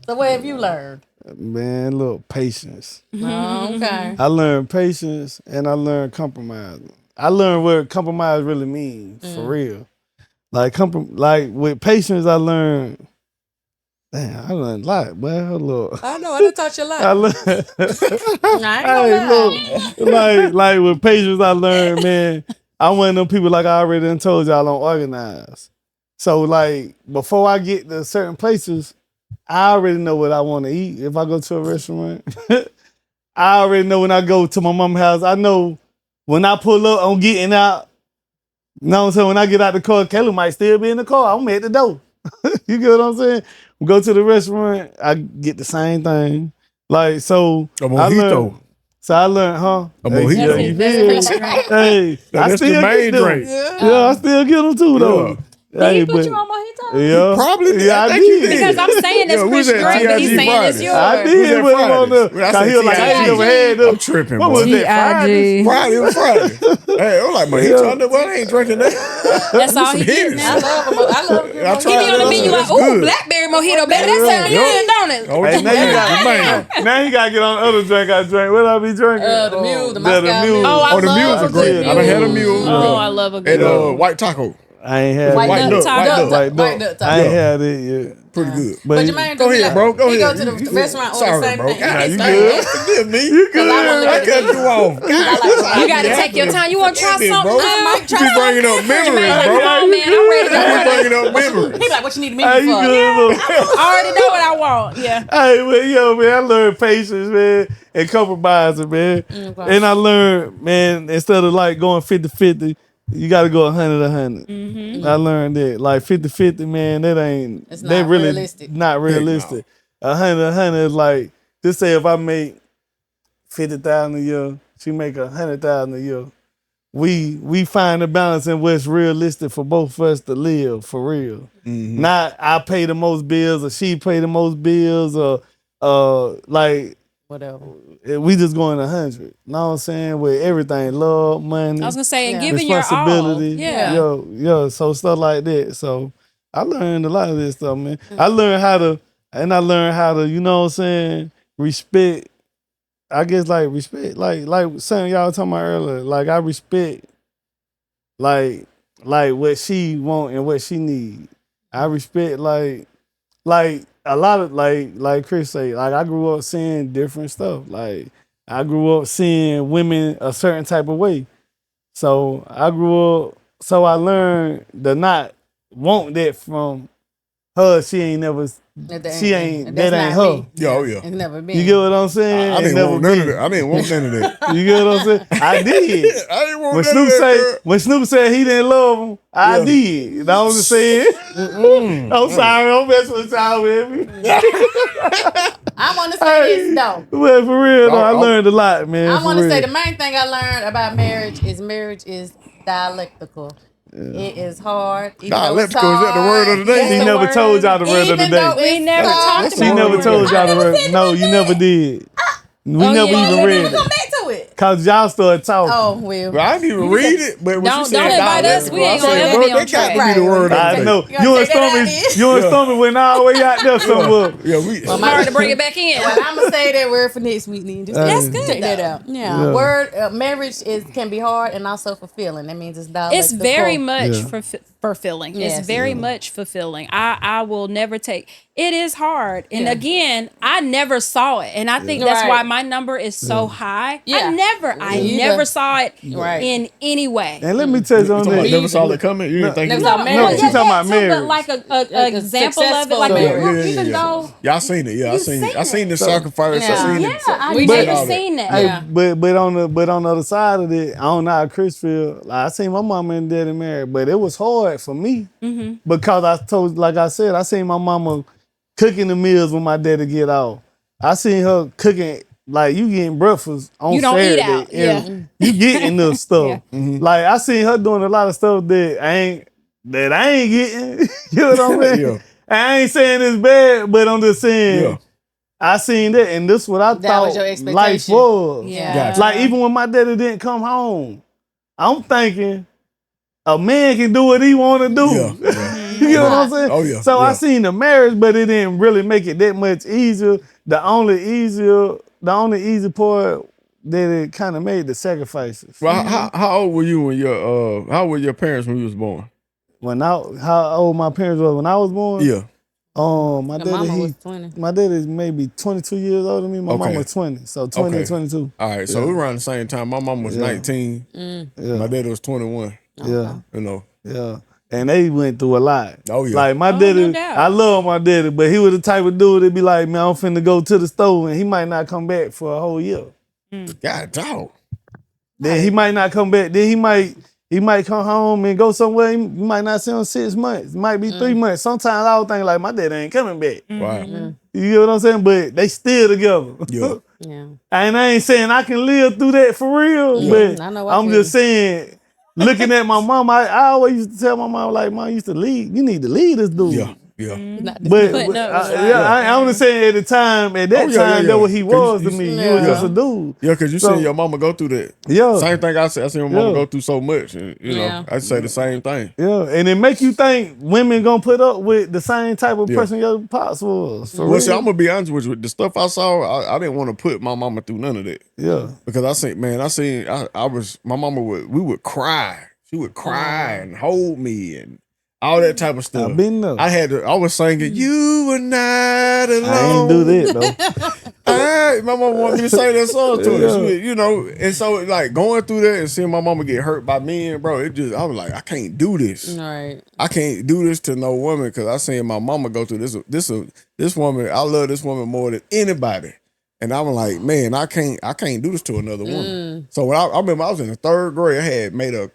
So what have you learned? Man, look, patience. Okay. I learned patience and I learned compromise. I learned what compromise really means for real. Like with patience, I learned. Damn, I learned a lot, boy. Look, I know, I done taught you a lot. I learned. I ain't gonna lie. Hey, look, like with patience, I learned, man. I'm one of them people, like I already done told y'all, I'm organized. So like before I get to certain places, I already know what I want to eat. If I go to a restaurant, I already know when I go to my mom's house. I know when I pull up, I'm getting out. You know what I'm saying? When I get out the car, Kayla might still be in the car. I'm at the door. You get what I'm saying? We go to the restaurant, I get the same thing. Like, so A mojito. I learned, huh? A mojito. Hey, you That's feel? right. Hey, I That's the still main get them. drink. Yeah, I still get them too, though. Did he Hey, put but you on mojito? told? Yeah. Probably did. Yeah, I think you did. Because I'm saying it's Yeah, we was Chris at Drake, but he's TIG saying it's Fridays. yours. I Was did that put him on Fridays? the. When I Cause said he was like, I ain't TIG. never had I'm them. tripping, What bro. was that? Fridays? TIG. Friday was Friday. Hey, I'm like, but he trying to, well, I ain't drinking that. That's all he Hennessy. gets I now. love him. I love him. I He tried be on the that. menu like, That's ooh, good. blackberry mojito, baby. That sounds good, don't it? Oh, Hey, you now you got, man. now you gotta get on the other drink I drink. What I be drinking? The mule, the Moscow mule. Mule. Oh, I Oh, the mules love a are good good. mule. I done had a mule. Oh, yeah. I love a And good mule. white taco. I ain't had White it. nut taco. White White duck. nut I ain't taco. had it yet. Pretty good. But Jermaine, Go he ahead, bro. Go he ahead. go to the restaurant, order Sorry, the same bro. thing. God, you He good? gets Forgive me. You good? I cut you off. God, You got to take your time. You want to try Forgive me, something bro. new? might You try be bringing up memories, Like, bro. come on, man. I'm ready to You be go. bringing up He memories. be like, what you need me Hey, you for? good, look. I already know what I want. Yeah. Hey, man, yo, man, I learned patience, man, and compromising, man. Okay. And I learned, man, instead of like going 50-50, you got to go 100-100. I learned that. Like 50-50, man, It's that not really realistic. not realistic. 100-100 is like, just say if I make 50,000 a year, she make 100,000 a year. We find a balance in what's realistic for both of us to live for real. Not I pay the most bills or she pay the most bills or like Whatever. we just going 100. Know what I'm saying? With everything, love, money, I was going to say, and Yeah. giving your all. responsibility. Yeah. Yo, so stuff like that. So I learned a lot of this stuff, man. I learned how to, you know what I'm saying, respect. I guess like respect, like something y'all talking about earlier. Like I respect, like what she want and what she need. I respect like a lot of like Chris say. Like I grew up seeing different stuff. Like I grew up seeing women a certain type of way. So I learned to not want that from her. She ain't never. That's That ain't not her. me. Yeah, oh, yeah. It's never been. You get what I'm saying? I It didn't never want none of been. that. I didn't want none of that. You get what I'm saying? I did. I didn't want When none Snoop of that, when Snoop said he didn't love him, I Yeah. did. You know what I'm saying? I'm sorry, I'm messing with y'all with me. I want to say this though. But for real though, I Oh. learned a lot, man. I for want to say real. the main thing I learned about marriage is dialectical. It is hard. Even though it's Dialectical, is that the word of the day? hard, She the never word. told y'all the word of the Even though day. it's never hard. talked That's She the about word never of the told day. y'all the never word. said No, about you that. never did. We Oh, never yeah, even let me read Come it. back to it. Cause y'all started talking. Oh well. Well, I didn't even read it, but when Don't- she said don't invite us. We ain't dialectical, I gonna said, ever bro, be on that got track. to be the word of the I day. know. You You gonna and take that out Stormy, of you and Stormy went all the way out there somewhere. Yeah, we. Hard to bring it back in. Well, I'm gonna say that word for next week. Then just That's good, Take that though. out. Yeah. Yeah. Word marriage can be hard and also fulfilling. That means it's dialectical. It's very much Yeah. fulfilling. Yes. It's very much fulfilling. I will never take. It is hard, and Yeah. again, I never saw it, and I think that's Right. why my number is so high. Yeah. I Me never either. saw it Right. in any way. And let me tell you You talking something. about never saw it coming? You didn't think Never it saw was? marriage. No, she talking about too, marriage. but like a example of it, successful like marriage. even though. Yeah, I seen it. Yeah, I You seen it. I seen seen the it. sacrifice. Yeah. I seen Yeah, it. I We never did all seen that. Hey, Yeah. but on the other side of it, I don't know how Chris feel. Like, I seen my mama and daddy married, but it was hard for me because like I said, I seen my mama cooking the meals when my daddy get off. I seen her cooking like you getting breakfast on You don't Saturday. eat out, yeah. and you getting this stuff. Like I seen her doing a lot of stuff that I ain't getting. You know what I'm saying? Yeah. I ain't saying it's bad, but I'm just saying. Yeah. I seen that, and this what I That thought was your life expectation. was. Yeah. Gotcha. Like even when my daddy didn't come home, I'm thinking a man can do what he want to do. Yeah. You know what I'm saying? Oh, yeah. So I Yeah. seen the marriage, but it didn't really make it that much easier. The only easy part that it kind of made the sacrifices. Well, how old were you when how old were your parents when you was born? How old my parents were when I was born? Yeah. My Your daddy mama was 20. my daddy is maybe 22 years older than me. My Okay. mama was 20, so 20 Okay. and 22. All right. So we were around the same time. My mom was 19. Yeah. My daddy was 21. Yeah. You know. Yeah. And they went through a lot. Oh, yeah. Like my no daddy, doubt. I love my daddy, but he was the type of dude that be like, man, I'm finna go to the store and he might not come back for a whole year. God, dog. Then he might not come back. Then he might come home and go somewhere. You might not see him 6 months. It might be 3 months. Sometimes I would think like my daddy ain't coming back. Wow. You get what I'm saying? But they still together. Yeah. Yeah. And I ain't saying I can live through that for real, Yeah. but I know I I'm can. just saying looking at my mom, I always used to tell my mom, like, Mom, you used to lead. You need to lead this dude. Yeah. Not this But, Putting up with I'm just saying at that time, that what he was to me. He was just a dude. Yeah, because you seen your mama go through that. Yeah. Same thing I said. I seen my mama Yeah. go through so much. And, you know, I say the same thing. Yeah, and it make you think women gonna put up with the same type of person your pops was. Well, see, I'm gonna be honest with you. The stuff I saw, I didn't want to put my mama through none of that. Yeah. Because my mama we would cry. She would cry and hold me and all that type of stuff. I've been there. I was singing, "You were not alone." I ain't do that though. My mama wanted me to sing that song to her. She, you know, and so like going through that and seeing my mama get hurt by men, bro, I was like, I can't do this. Right. I can't do this to no woman because I seen my mama go through this woman. I love this woman more than anybody. And I'm like, man, I can't do this to another woman. So when I remember I was in the 3rd grade, I had made a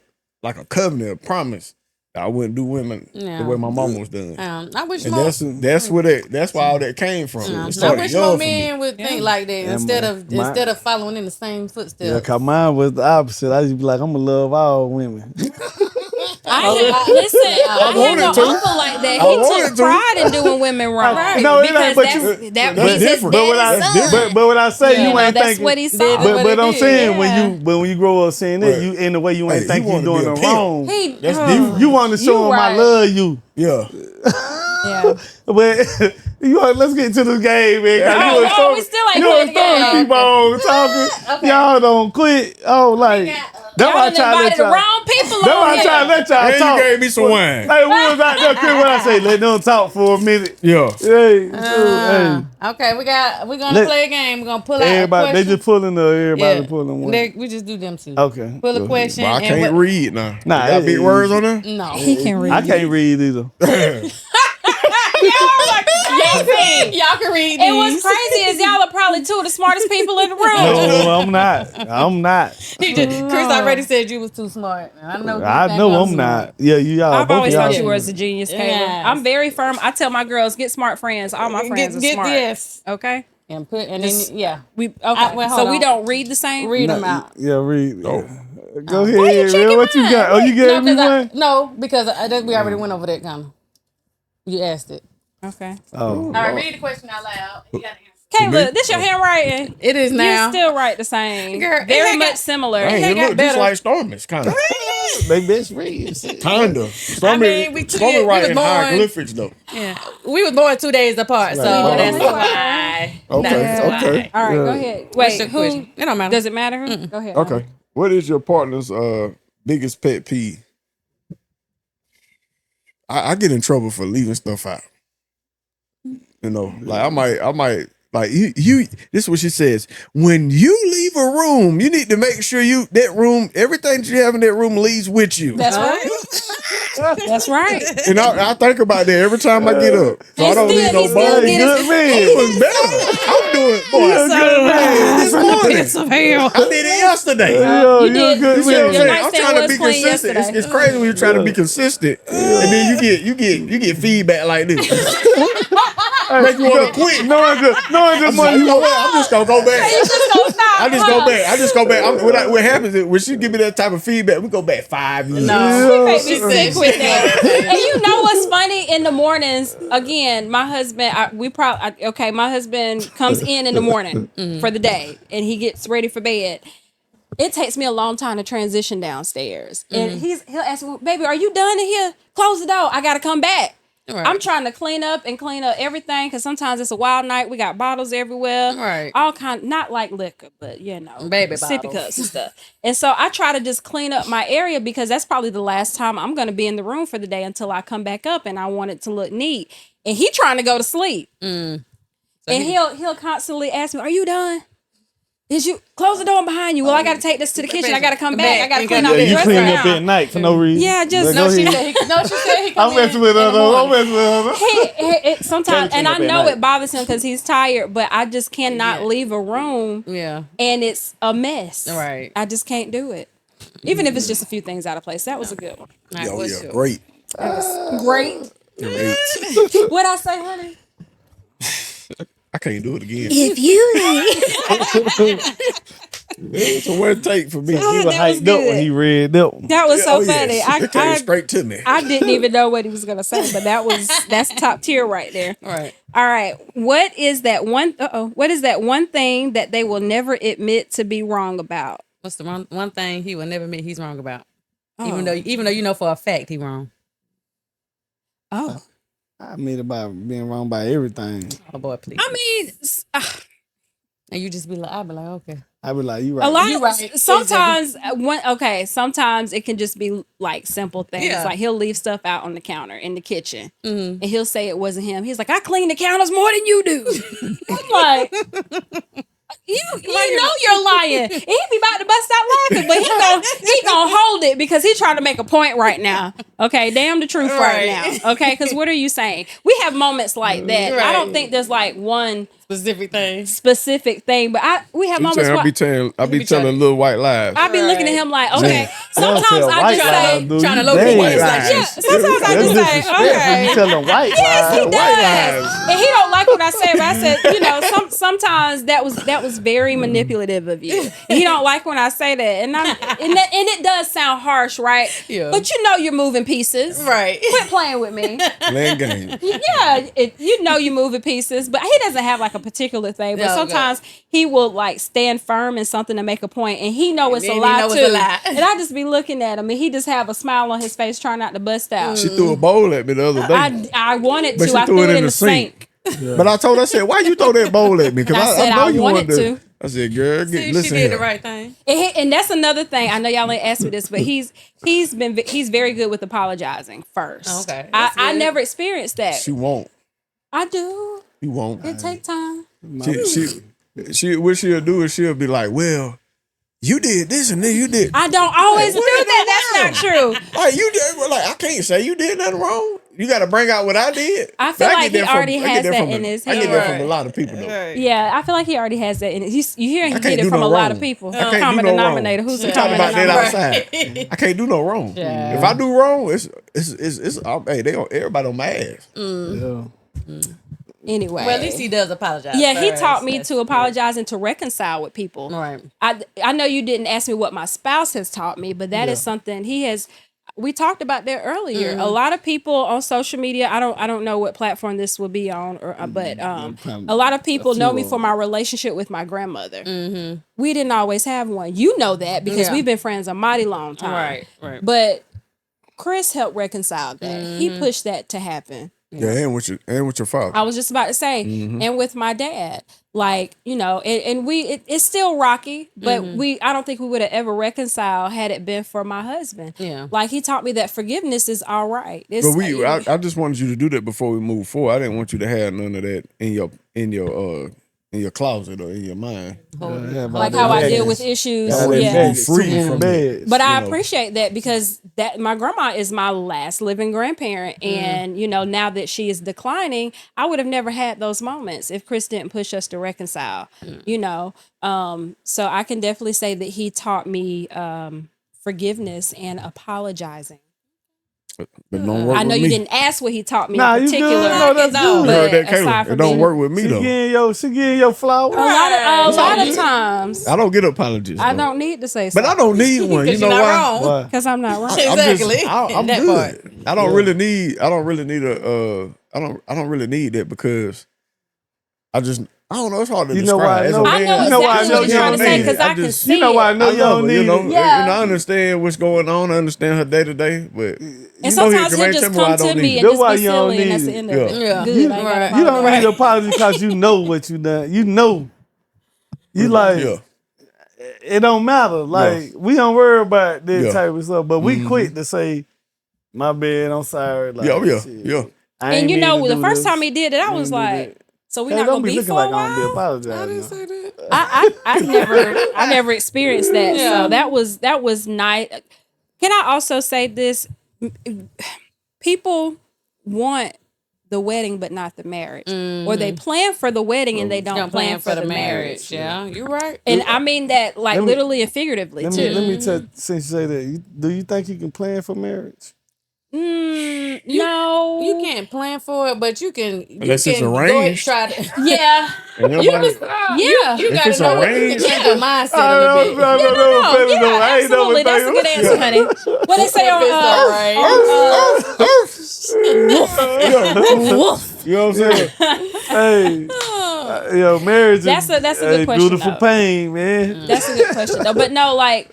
covenant, a promise that I wouldn't do women the way my mama was done. I wish And more. that's why all that came from. It I started wish young more for me. men would think like that instead of following in the same footsteps. Yeah, cause mine was the opposite. I used to be like, I'm gonna love all women. I had no uncle like that. He took pride in doing women wrong. No, it because ain't, but that's different. But But what I say, you ain't that's thinking. what he saw. But I'm saying Yeah. when you grow up seeing that, you in the way you ain't Hey, think he you wanna doing be a it pimp. wrong. That's different. You want to show him I love you. Yeah. Yeah. But let's get to this game, man. We still ain't you playing the game. keep on talking. Okay. Y'all don't quit. Oh, like that's why I Y'all try to invited let the y'all. wrong people That's why on I here. try to let y'all And talk. you gave me some wine. Hey, we was out there, Chris. What I say? Let them talk for a minute. Yeah. Hey, hey. Okay, we're gonna play a game. We're gonna pull out a Everybody, question. they just pulling everybody pulling one. We just do them two. Okay. Pull a Good. question. But I and can't read now. Nah, You got it big is. words on there? No. He can read. I can't read either. Y'all can read these. And what's crazy is y'all are probably two of the smartest people in the room. No, I'm not. I'm not. Chris already said you was too smart. And I know. I know I'm not. Yeah, y'all. I've both always of y'all thought you were smart. a genius, Caleb. Yes. I'm very firm. I tell my girls, get smart friends. All my friends are smart. Yes. Okay. And then We okay. hold So we on. don't read the same. read them out. Yeah, read. Oh. Go ahead, man. What you got? Oh, you gave me one? Because we already went over that kind of. You asked it. Okay. Oh. All right, read the question out loud. You gotta answer. Caleb, this your handwriting. It is You now. still write the same. Girl, Very it much got- similar. Dang, it got look just better. like Stormi's, kind of. They best friends. Kinda. we took it- we Stormi was writing born- hieroglyphics though. Yeah. We were born 2 days apart, so that's why. Okay, That's okay. All right, Yeah. go ahead. What's Wait, your who? question? It don't matter. Does it matter? Who? Go ahead. Okay. What is your partner's biggest pet peeve? I get in trouble for leaving stuff out. You know, like I might like you this is what she says. When you leave a room, you need to make sure that room, everything that you have in that room leaves with you. That's right. That's right. And I think about that every time I get up. So I don't He's need still- no he's still bugs. getting his- Good man. I'm doing better. I'm doing this morning. of hell. I did it yesterday. Yo, You you a did. good You see what I'm man. Your saying? I'm nightstand trying to was be clean consistent. yesterday. It's crazy when you're trying to be consistent, and then you get feedback like this. Make you want to quit. Knowing the money you want. I'm just gonna go back. You just gonna stop. I just go back. What happens is when she give me that type of feedback, we go back 5 years. No. Make me sick with that. And you know what's funny? In the mornings, again, my husband, my husband comes in the morning for the day, and he gets ready for bed. It takes me a long time to transition downstairs, and he'll ask me, "Baby, are you done in here? Close the door. I gotta come back." Right. I'm trying to clean up everything because sometimes it's a wild night. We got bottles everywhere. Right. All kind, not like liquor, but Baby sippy bottles. cups and stuff. And so I try to just clean up my area because that's probably the last time I'm going to be in the room for the day until I come back up, and I want it to look neat. And he trying to go to sleep, and he'll constantly ask me, "Are you done? Did you close the door behind you? Well, I got to take this to the kitchen. I got to come back. I got to clean Yeah, out the you dresser clean up now." at night for no reason. Yeah, just Go She ahead. said he come I'm messing in with her in the though. I'm morning. messing with her. Sometimes, Clean and up I at know night. it bothers him because he's tired, but I just cannot leave a room Yeah. and it's a mess. Right. I just can't do it. Even if it's just a few things out of place. That was a good one. All right, Oh what's yeah, yours? great. Great. Great. What'd I say, honey? I can't do it again. If you It's a one take for me. He was that was hyped up good. when he read that one. That was so Oh, funny. yes. It came straight to me. I didn't even know what he was gonna say, but that's top tier right there. Right. All right. What is that one thing that they will never admit to be wrong about? What's the one thing he will never admit he's wrong about? Oh. Even though you know for a fact he wrong. Oh. I admit about being wrong by everything. Oh boy, please. I mean, And you just be like, I'll be like, okay. I be like, you right. a lot You of right. sometimes sometimes it can just be like simple things. Yeah. Like he'll leave stuff out on the counter in the kitchen. Mm-hmm. And he'll say it wasn't him. He's like, I clean the counters more than you do. I'm like, you know you're lying. And he be about to bust out laughing, but he gonna hold it because he's trying to make a point right now. Okay, damn the truth right now. Okay, because what are you saying? We have moments like that. I don't think there's like one specific thing, but we have moments where I be telling little white lies. I be looking at him like, okay. Sometimes tell I white just lies, say, dude. trying to You locate dang what it's lies. like. yeah. Sometimes I just say, okay. You telling white Yes, he lies. White does. lies. And he don't like what I say, but I said, you know, sometimes that was very manipulative of you. And he don't like when I say that, and it does sound harsh, right? Yeah. But you know you're moving pieces, Right. Quit playing with me. Playing games. Yeah, you know you're moving pieces, but he doesn't have like a particular thing. But No, sometimes he will like stand firm in something to make a point, and he know it's a then he lie know too. it's a lie. And I just be looking at him, and he just have a smile on his face, trying not to bust out. She threw a bowl at me the other day. I wanted But to. she I threw it in the sink. But I told her, I said, why you throw that bowl at me? Because I said I know I you wanted to. I said, girl, See, listen she did here. the right thing. And that's another thing. I know y'all ain't asked me this, but he's very good with apologizing first. Okay, I never experienced that. She won't. I do. You won't. It take time. She what she'll do is she'll be like, well, you did this and then you did. I don't always do Like, that. That's not true. Like you did, well, like I can't say you did nothing wrong. You got to bring out what I did. I feel But like get he that already I get has that that from in his I get head. that from a lot of people though. Right. Yeah, I feel like he already has that in it. You hear him I get can't it do from no a lot wrong. of people. I can't Common do no denominator. wrong. Who's the We talk common about that denominator? outside. I can't do no wrong. Yeah. If I do wrong, it's hey, everybody on my ass. Yeah. Anyway. Well, at least he does apologize. Yeah, he first. taught me That's to apologize and to reconcile with people. Right. I know you didn't ask me what my spouse has taught me, but that is something he has. We talked about that earlier. A lot of people on social media. I don't know what platform this will be on, but a lot of people know me for my relationship with my grandmother. Mm-hmm. We didn't always have one. You know that because we've been friends a mighty long time. Right. But Chris helped reconcile that. He pushed that to happen. Yeah, and with your father. I was just about to say, and with my dad, like, you know, and it's still rocky, but I don't think we would have ever reconciled had it been for my husband. Yeah. Like he taught me that forgiveness is all right. But I just wanted you to do that before we move forward. I didn't want you to have none of that in your closet or in your mind. like how I deal with issues. Yeah. Free from bed. But I appreciate that because that my grandma is my last living grandparent, and you know now that she is declining, I would have never had those moments if Chris didn't push us to reconcile. You know, so I can definitely say that he taught me forgiveness and apologizing. But don't work I know with you me. didn't ask what he taught me Nah, in you particular. good. No, that's but good. You heard that, aside Caleb? from It don't being- work with me She though. getting your flowers. A lot of times, I don't get apologies. I though. don't need to say But I something don't need one. You Because know you're not why? wrong. Why? because I'm not wrong. Exactly. I'm That good. part. I don't really need I don't really need that because I don't know. It's hard to You know describe. why I As a know- man, I know you know why I exactly know what you you're trying to don't say need it. because I I can just- see You know why I it. know I you love don't her, need you know. it. Yeah. And I understand what's going on. I understand her day to day, but And sometimes he'll just come to me and That's just why be you don't silly, and that's need the it. end of it. Yeah. Good. You, I ain't right. gotta you don't apologize. need an apology because you know what you done. You know. You like yeah. it don't matter. Like we don't worry about this Yeah. type of stuff, but we quick to say, "My bad, I'm sorry." Like, Yeah. shit, I And ain't you mean know, to the do first this. time he did it, I ain't was do like, that. "So we Hey, not don't gonna be be looking for like a I'm gonna be while?" apologizing. I never experienced that, so that was nice. Can I also say this? People want the wedding, but not the marriage, or they plan for the wedding and they don't plan for the marriage. Yeah, you're right. And I mean that like Let me- literally and figuratively Let too. me tell. Since you say that, do you think you can plan for marriage? No. You can't plan for it, but you can. Unless you it's can go ahead and arranged. try to. Yeah. And Yeah. You If gotta it's know you arranged. can change your mindset a little bit. No, Yeah, absolutely. That's a good answer, honey. What they say If on it's woof. You know what I'm saying? Hey, marriage That's a is good question, beautiful though. pain, man. That's a good question though. But no, like,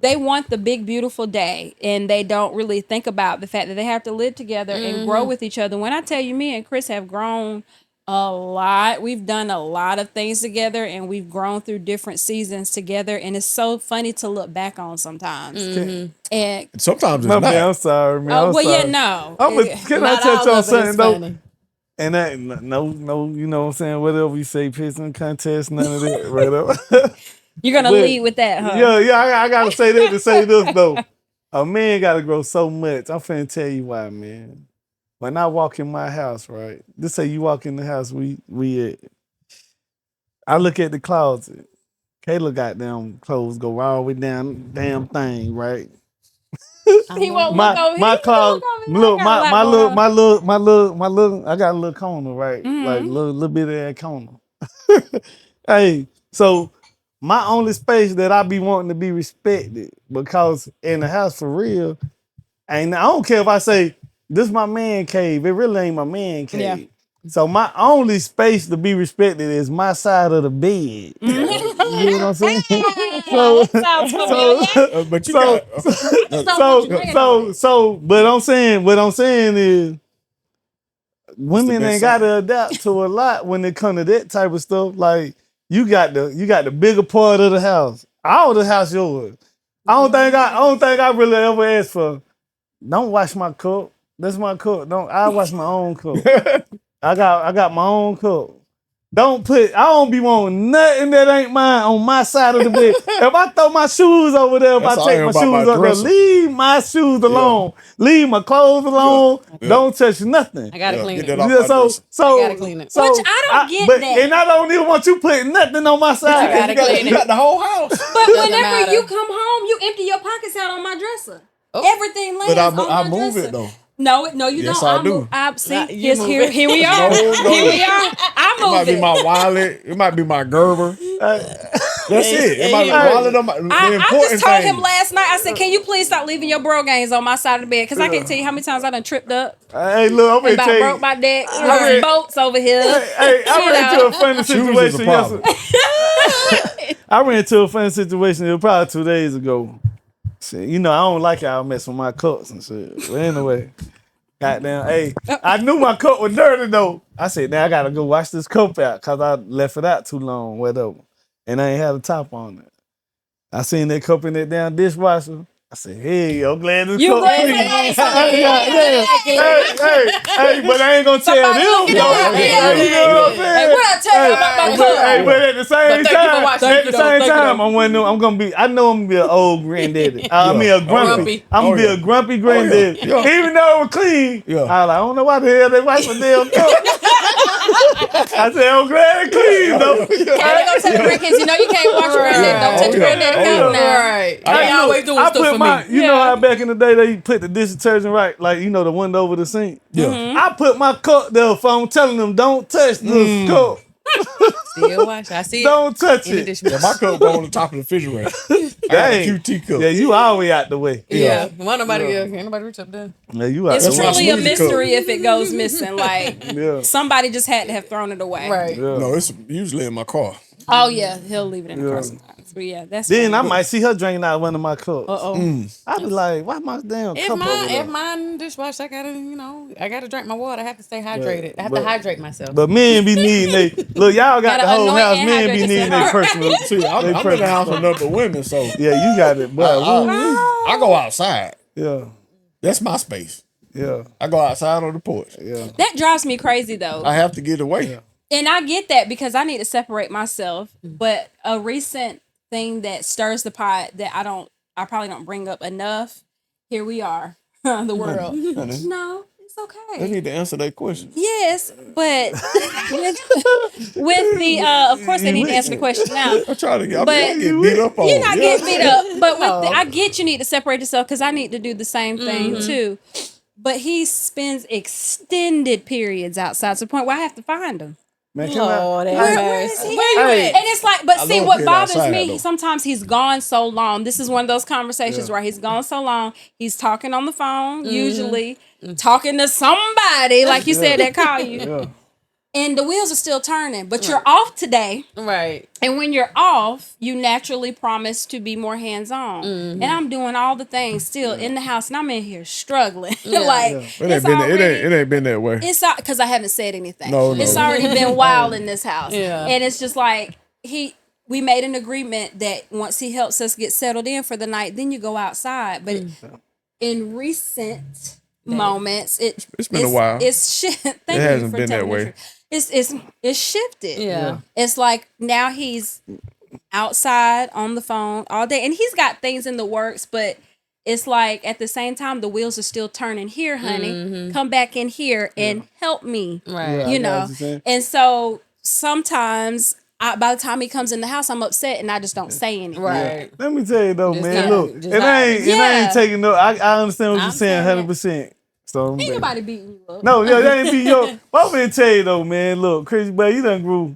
they want the big beautiful day and they don't really think about the fact that they have to live together and grow with each other. When I tell you, me and Chris have grown a lot. We've done a lot of things together and we've grown through different seasons together, and it's so funny to look back on sometimes. And Sometimes it's My not. man, I'm sorry, man. I'm well, sorry. yeah, no. Can I not touch all on of it is something though? funny. And that no, you know what I'm saying? Whatever we say, pissing contest, none of that, right up. You're gonna But- lead with that, huh? Yeah, I gotta say that to say this though. A man gotta grow so much. I'm finna tell you why, man. When I walk in my house, right? Just say you walk in the house, we at. I look at the closet. Kayla got them clothes go all the way down damn thing, right? He won't My look over. my He closet. won't look over. Look, I got a lot my going little on. I got a little corner, right? Mhm. Like little bit of that corner. Hey, so my only space that I be wanting to be respected, because in the house for real, and I don't care if I say this my man cave, it really ain't my man cave. Yeah. So my only space to be respected is my side of the bed. You know what I'm saying? Sounds familiar. But you So- got. But what I'm saying is women best ain't gotta adapt to a lot when it come to that type of stuff. Like you got the bigger part of the house. All the house yours. I don't think I really ever asked for, don't wash my cup. That's my cup. I wash my own cup. I got my own cup. I don't be wanting nothing that ain't mine on my side of the bed. If I throw my shoes over there, if That's I all take I my am about shoes my up there, dresser. leave my shoes alone. Leave my clothes alone. Yeah. Don't touch nothing. I gotta clean Get it. that off Yeah, my dresser. so I gotta clean it. so Which I don't get but, that. And I don't even want you putting nothing on my side. gotta clean You got the whole house. But Doesn't whenever matter. you come home, you empty your pockets out on my dresser. Oh. Everything lands But I on my move dresser. it though. No, you Yes, don't. I do. See, Nah, you move here, it. here we are. No. Here we are. I It might move be it. my wallet. It might be my Gerber. That's it. It might be hey, wallet. The I important just told him thing. last night. I said, "Can you please stop leaving your bro games on my side of the bed? Because I can't tell you how many times I done tripped up Hey, look, I'm and gonna about tell broke you. my neck. I There's read- boats over here. Hey, I You ran into know. a funny Shoes is a situation problem. yesterday. I ran into a funny situation. It was probably 2 days ago. Shit, I don't like y'all mess with my cups and shit. But anyway, goddamn, hey, I knew my cup was dirty though. I said, now I gotta go wash this cup out because I left it out too long, whatever. And I ain't had a top on it. I seen that cup in that damn dishwasher. I said, hey, I'm glad this You cup glad clean. it Hey, but I ain't gonna tell Somebody them looking though. at me. Hey, you know what I'm saying? Hey, what I tell you about my cup? But at the same But thank you for time, watching. at the same Thank you, time, though. I'm gonna be. I know I'm gonna be an old granddaddy. I mean a grumpy. Grumpy. I'm gonna be yeah. a grumpy granddaddy. Yeah. Even though it was clean, Yeah. I don't know why the hell they wash my damn cup. I said I'm glad it's clean though. Can't go tell the grandkids, you can't watch your granddad. Don't touch Oh, your yeah. granddad Oh, account yeah. now. Right. I They always doing stuff put for my, me. you know how back in the day they put the dish detergent right, like the one over the sink. Yeah. I put my cup there for I'm telling them don't touch this cup. Still wash. I see it. Don't touch In the it. dishwasher. Yeah, my cup go on the top of the refrigerator. I got a Dang. QT cup. Yeah, you all the way out the way. Yeah. Why nobody else? Can't nobody reach up there? Yeah, you out It's the That's way. my truly a smoothie mystery if it goes missing. Like, Yeah. somebody just had to have thrown it away. Right. Yeah. No, it's usually in my car. Oh, yeah. He'll leave it in the car Yeah. sometimes. But yeah, that's Then I funny. might see her drinking out one of my cups. Uh-oh. I be like, why my damn If cup over mine, there? if mine dishwasher, I gotta drink my water. I have to stay hydrated. I have but- to hydrate myself. But men be needing look, y'all got Gotta the whole anoint house. and Men be hydrate needing their yourself. personal. See, I'm in the house with nothing but women, so Yeah, you got it, but I go outside. yeah, That's my space. yeah, I go outside on the porch. yeah. That drives me crazy, though. I have to get away. And I get that because I need to separate myself. But a recent thing that stirs the pot that I probably don't bring up enough. Here we are, the world. Honey. No, It's They okay. need to answer that question. Yes, but with the of course they need to answer the question now. I'm trying to get. I But get beat up on. You're not getting beat up, but No. I get you need to separate yourself because I need to do the same thing too. But he spends extended periods outside to the point where I have to find him. Man, can I? Lord, have Where is mercy. he? Where you Hey. at? And it's like, but see, love what being bothers outside, me, though. sometimes he's gone so long. This is one of those conversations where he's gone so long. He's talking on the phone, usually talking to somebody, like you said, that call you. Yeah. And the wheels are still turning, but you're off today. Right. And when you're off, you naturally promise to be more hands-on. And I'm doing all the things still in the house, and I'm in here struggling. It ain't it's been. already, It ain't been that way. it's because I haven't said anything. No. It's already been wild in this house. Yeah. And it's just like we made an agreement that once he helps us get settled in for the night, then you go outside. But in recent moments, it's been a while. It's shit. Thank you hasn't for been that telling me the way. truth. It's shifted. Yeah. It's like now he's outside on the phone all day, and he's got things in the works, but it's like at the same time the wheels are still turning. Here, honey, come back in here and help me. Right. Yeah. You I got know, what you're saying. and so sometimes by the time he comes in the house, I'm upset and I just don't say anything. Right. Let me tell you though, Just man. not- Look, just it not- ain't Yeah. taking no. I understand what I'm you're saying, saying 100%. So Ain't nobody beating you up. no, yo, that ain't be yo. But I'm gonna tell you though, man. Look, Chris, but you done grew.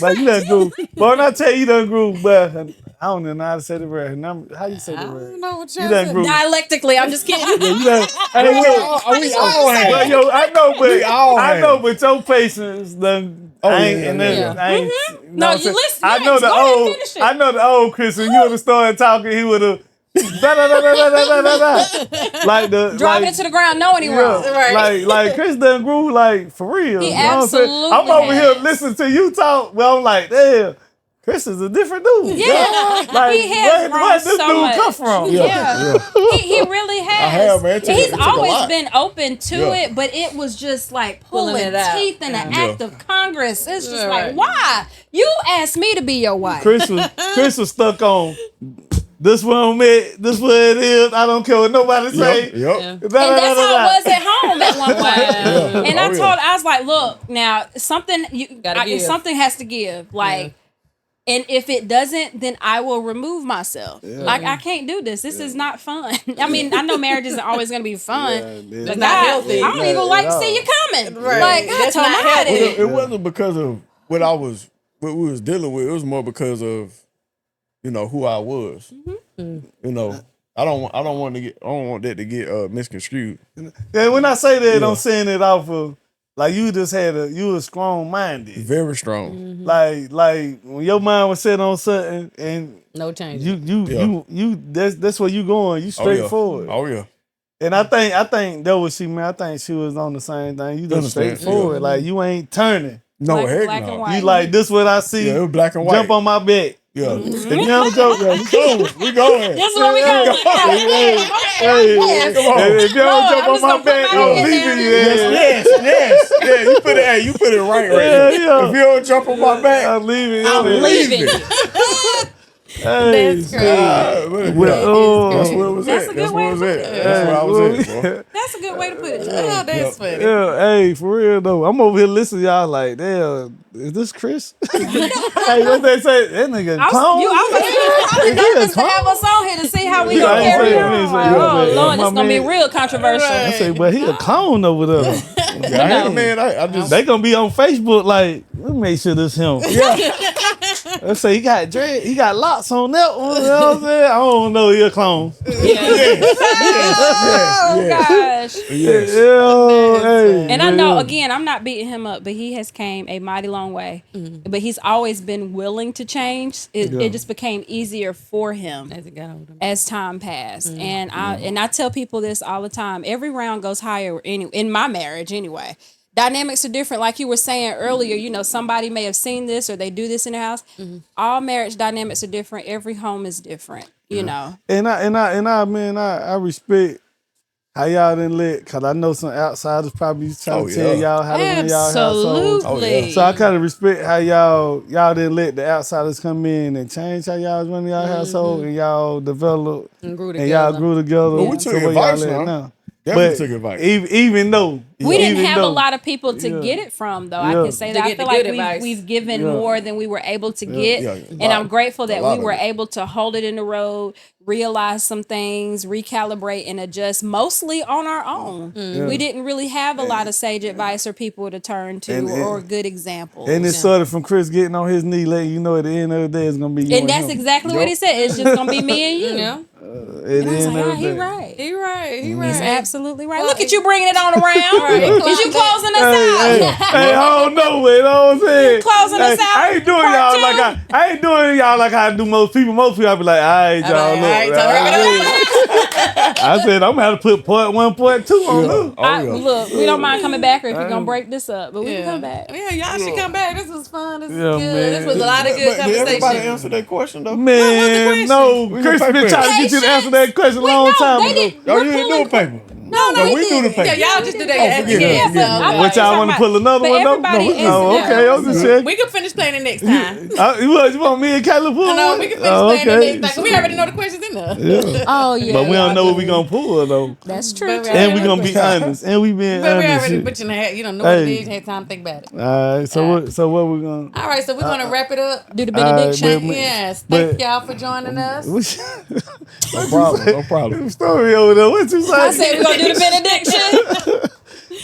But you done grew. But when I tell you done grew, but I don't know how to say the word. How you say I the word? don't know what You you're done saying. grew. Dialectically, I'm just kidding. Yeah, you done. Hey, look. We all But have. yo, I know, but all I have. know, but your patience done. Oh, I ain't, yeah, and yeah, then yeah. I ain't. No, what I'm you saying? listen, I yes, know the go ahead and old. finish it. I know the old Chris. When you would have started talking, he would have. Da, da, da, da, da, da, da, da. Like the Driving like, it to the ground, knowing he wrong. Right. like Chris done grew like for real. He you know what I'm saying? absolutely I'm over here has. listening to you talk. Well, I'm like, damn, Chris is a different dude. Yeah, Like, he has grown where this so dude much. come from? Yeah, He really has. have, man. It He's took a always lot. been open to Yeah. it, but it was just like Pulling pulling it out. teeth in an Yeah. act of Congress. It's just Yeah, like, right. why? You asked me to be your wife. Chris was stuck on this one met, this what it is. I don't care what nobody say. Yep. Yeah. And that's how it was at home at one point. Yeah. And Oh, yeah. I was like, look, now something Gotta give. something has to give. Like, and if it doesn't, then I will remove myself. Like, I can't do this. This is not fun. I mean, I know marriage isn't always going to be fun. Yeah, But not God, healthy. I don't even like to see you coming. Right. Like, God That's told not me how healthy. to. It wasn't because of what we was dealing with. It was more because of, who I was. I don't want that to get misconstrued. Yeah, when I say that, Yeah. I'm saying it off of like you was strong minded. Very strong. Mm-hmm. Like when your mind was set on something and No change. you that's where you going. You straightforward. Oh yeah. And I think that was she, man. I think she was on the same thing. You just Understand. straightforward. Yeah. Like you ain't turning. No, heck black no. and white. You like this what I see. Yeah, it was black and white. Jump on my back. Yeah. If you don't go, We going. This is where we go. If you don't Lord, jump I'm on just my gonna put back, my I'm hand leaving down you. there. Yes. Yeah, you put it right Yeah, there. yeah. If you don't jump on my back, I'm leaving. I'm leaving you. Hey, That's crazy. well, that's where it was That's at. a good way to put it. That's where I was at, boy. That's a good way to put it. Oh, that's funny. Yeah, hey, for real though. I'm over here listening to y'all like, damn, is this Chris? Hey, what they say? That nigga I clown? was nervous to have us on here to see how we Yeah, gonna I ain't carry say- I on. ain't say- Like, yeah, oh man. Lord, My it's gonna be man- real controversial. I say, but he a clown over there. Yeah, man, I just They gonna be on Facebook like, let me make sure this him. Let's say he got dread, he got locks on that one. You know what I'm saying? I don't know, he a clown. Oh gosh. yes. Yeah, hey, And I know, man. again, I'm not beating him up, but he has came a mighty long way. But he's always been willing to change. It just became easier for him As it got older. as time passed. And I tell people this all the time. Every round goes higher in my marriage anyway. Dynamics are different. Like you were saying earlier, somebody may have seen this or they do this in their house. All marriage dynamics are different. Every home is different, you know. And I respect how y'all didn't let, cause I know some outsiders probably trying to tell y'all how to run y'all household. Absolutely. So I kind of respect how y'all didn't let the outsiders come in and change how y'all was running y'all household and y'all develop And grew and y'all together. grew together. But we to took where advice y'all at now. Definitely took advice. Even though We didn't even have a though- lot of people to Yeah. get it from, though. Yeah. I can say To that. I get feel the like good advice. we've given Yeah. more than we were able to get. Yeah. And I'm grateful A that lot we of were it. able to hold it in the road, realize some things, recalibrate, and adjust mostly on our own. We didn't really have a lot of sage advice or people to turn to And- or good examples. and it started from Chris getting on his knee, letting you know at the end of the day it's gonna be you And that's him. exactly what he said. It's just gonna be me and you. Yeah. At And I the was end like, of ah, the he day. right. He right. He right. He's absolutely right. Well, Look at you bringing it on around. Right. Is you closing us out? Hey, hold no, you know what I'm saying? Closing us out. I ain't doing Part y'all two. like I ain't doing y'all like I do most people. Most people I be like, all right, y'all, All right, look. so wrap it I said I'm gonna have to put part 1, part 2 on her. Look, we don't mind coming back or if you're gonna break this up, but we can come back. Yeah, y'all should come back. This was fun. This was Yeah, good. man. This was a lot of good But did everybody conversation. answer that question though? Man, no, We Chris can been pay trying to get you to answer that question a long time they ago. did. Oh, We're you ain't pulling doing paper. No, we do the paper. Yeah, y'all just do that Oh, at the forget it, end. forget it. So. What y'all want to pull another but one up? everybody No, answered oh, that. okay, I was just checking. We can finish playing it next time. You want me and Caleb pull? No, one? we can finish Oh, playing okay. it next time. We already know the questions in there. Yeah. Oh yeah, But we don't know what we y'all gonna pull though. That's true. But we too. And we gonna be honest. And we being But we honest. already shit. put you in the head. You don't know what it Hey. is. You had time to think about it. All right, so what we gonna? All right, so we're going to wrap it up. Do the benediction. but- Yes. but- Thank y'all for joining us. No problem. No problem. Story over there. What you say? I said we're gonna do the benediction.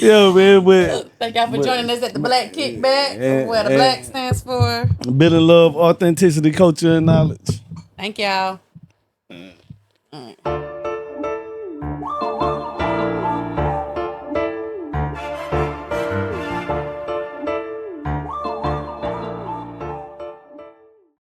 Yo, man, but Thank y'all for joining us at the Black Kickback, and- where the and- Black stands for. bit of love, authenticity, culture, and knowledge. Thank y'all.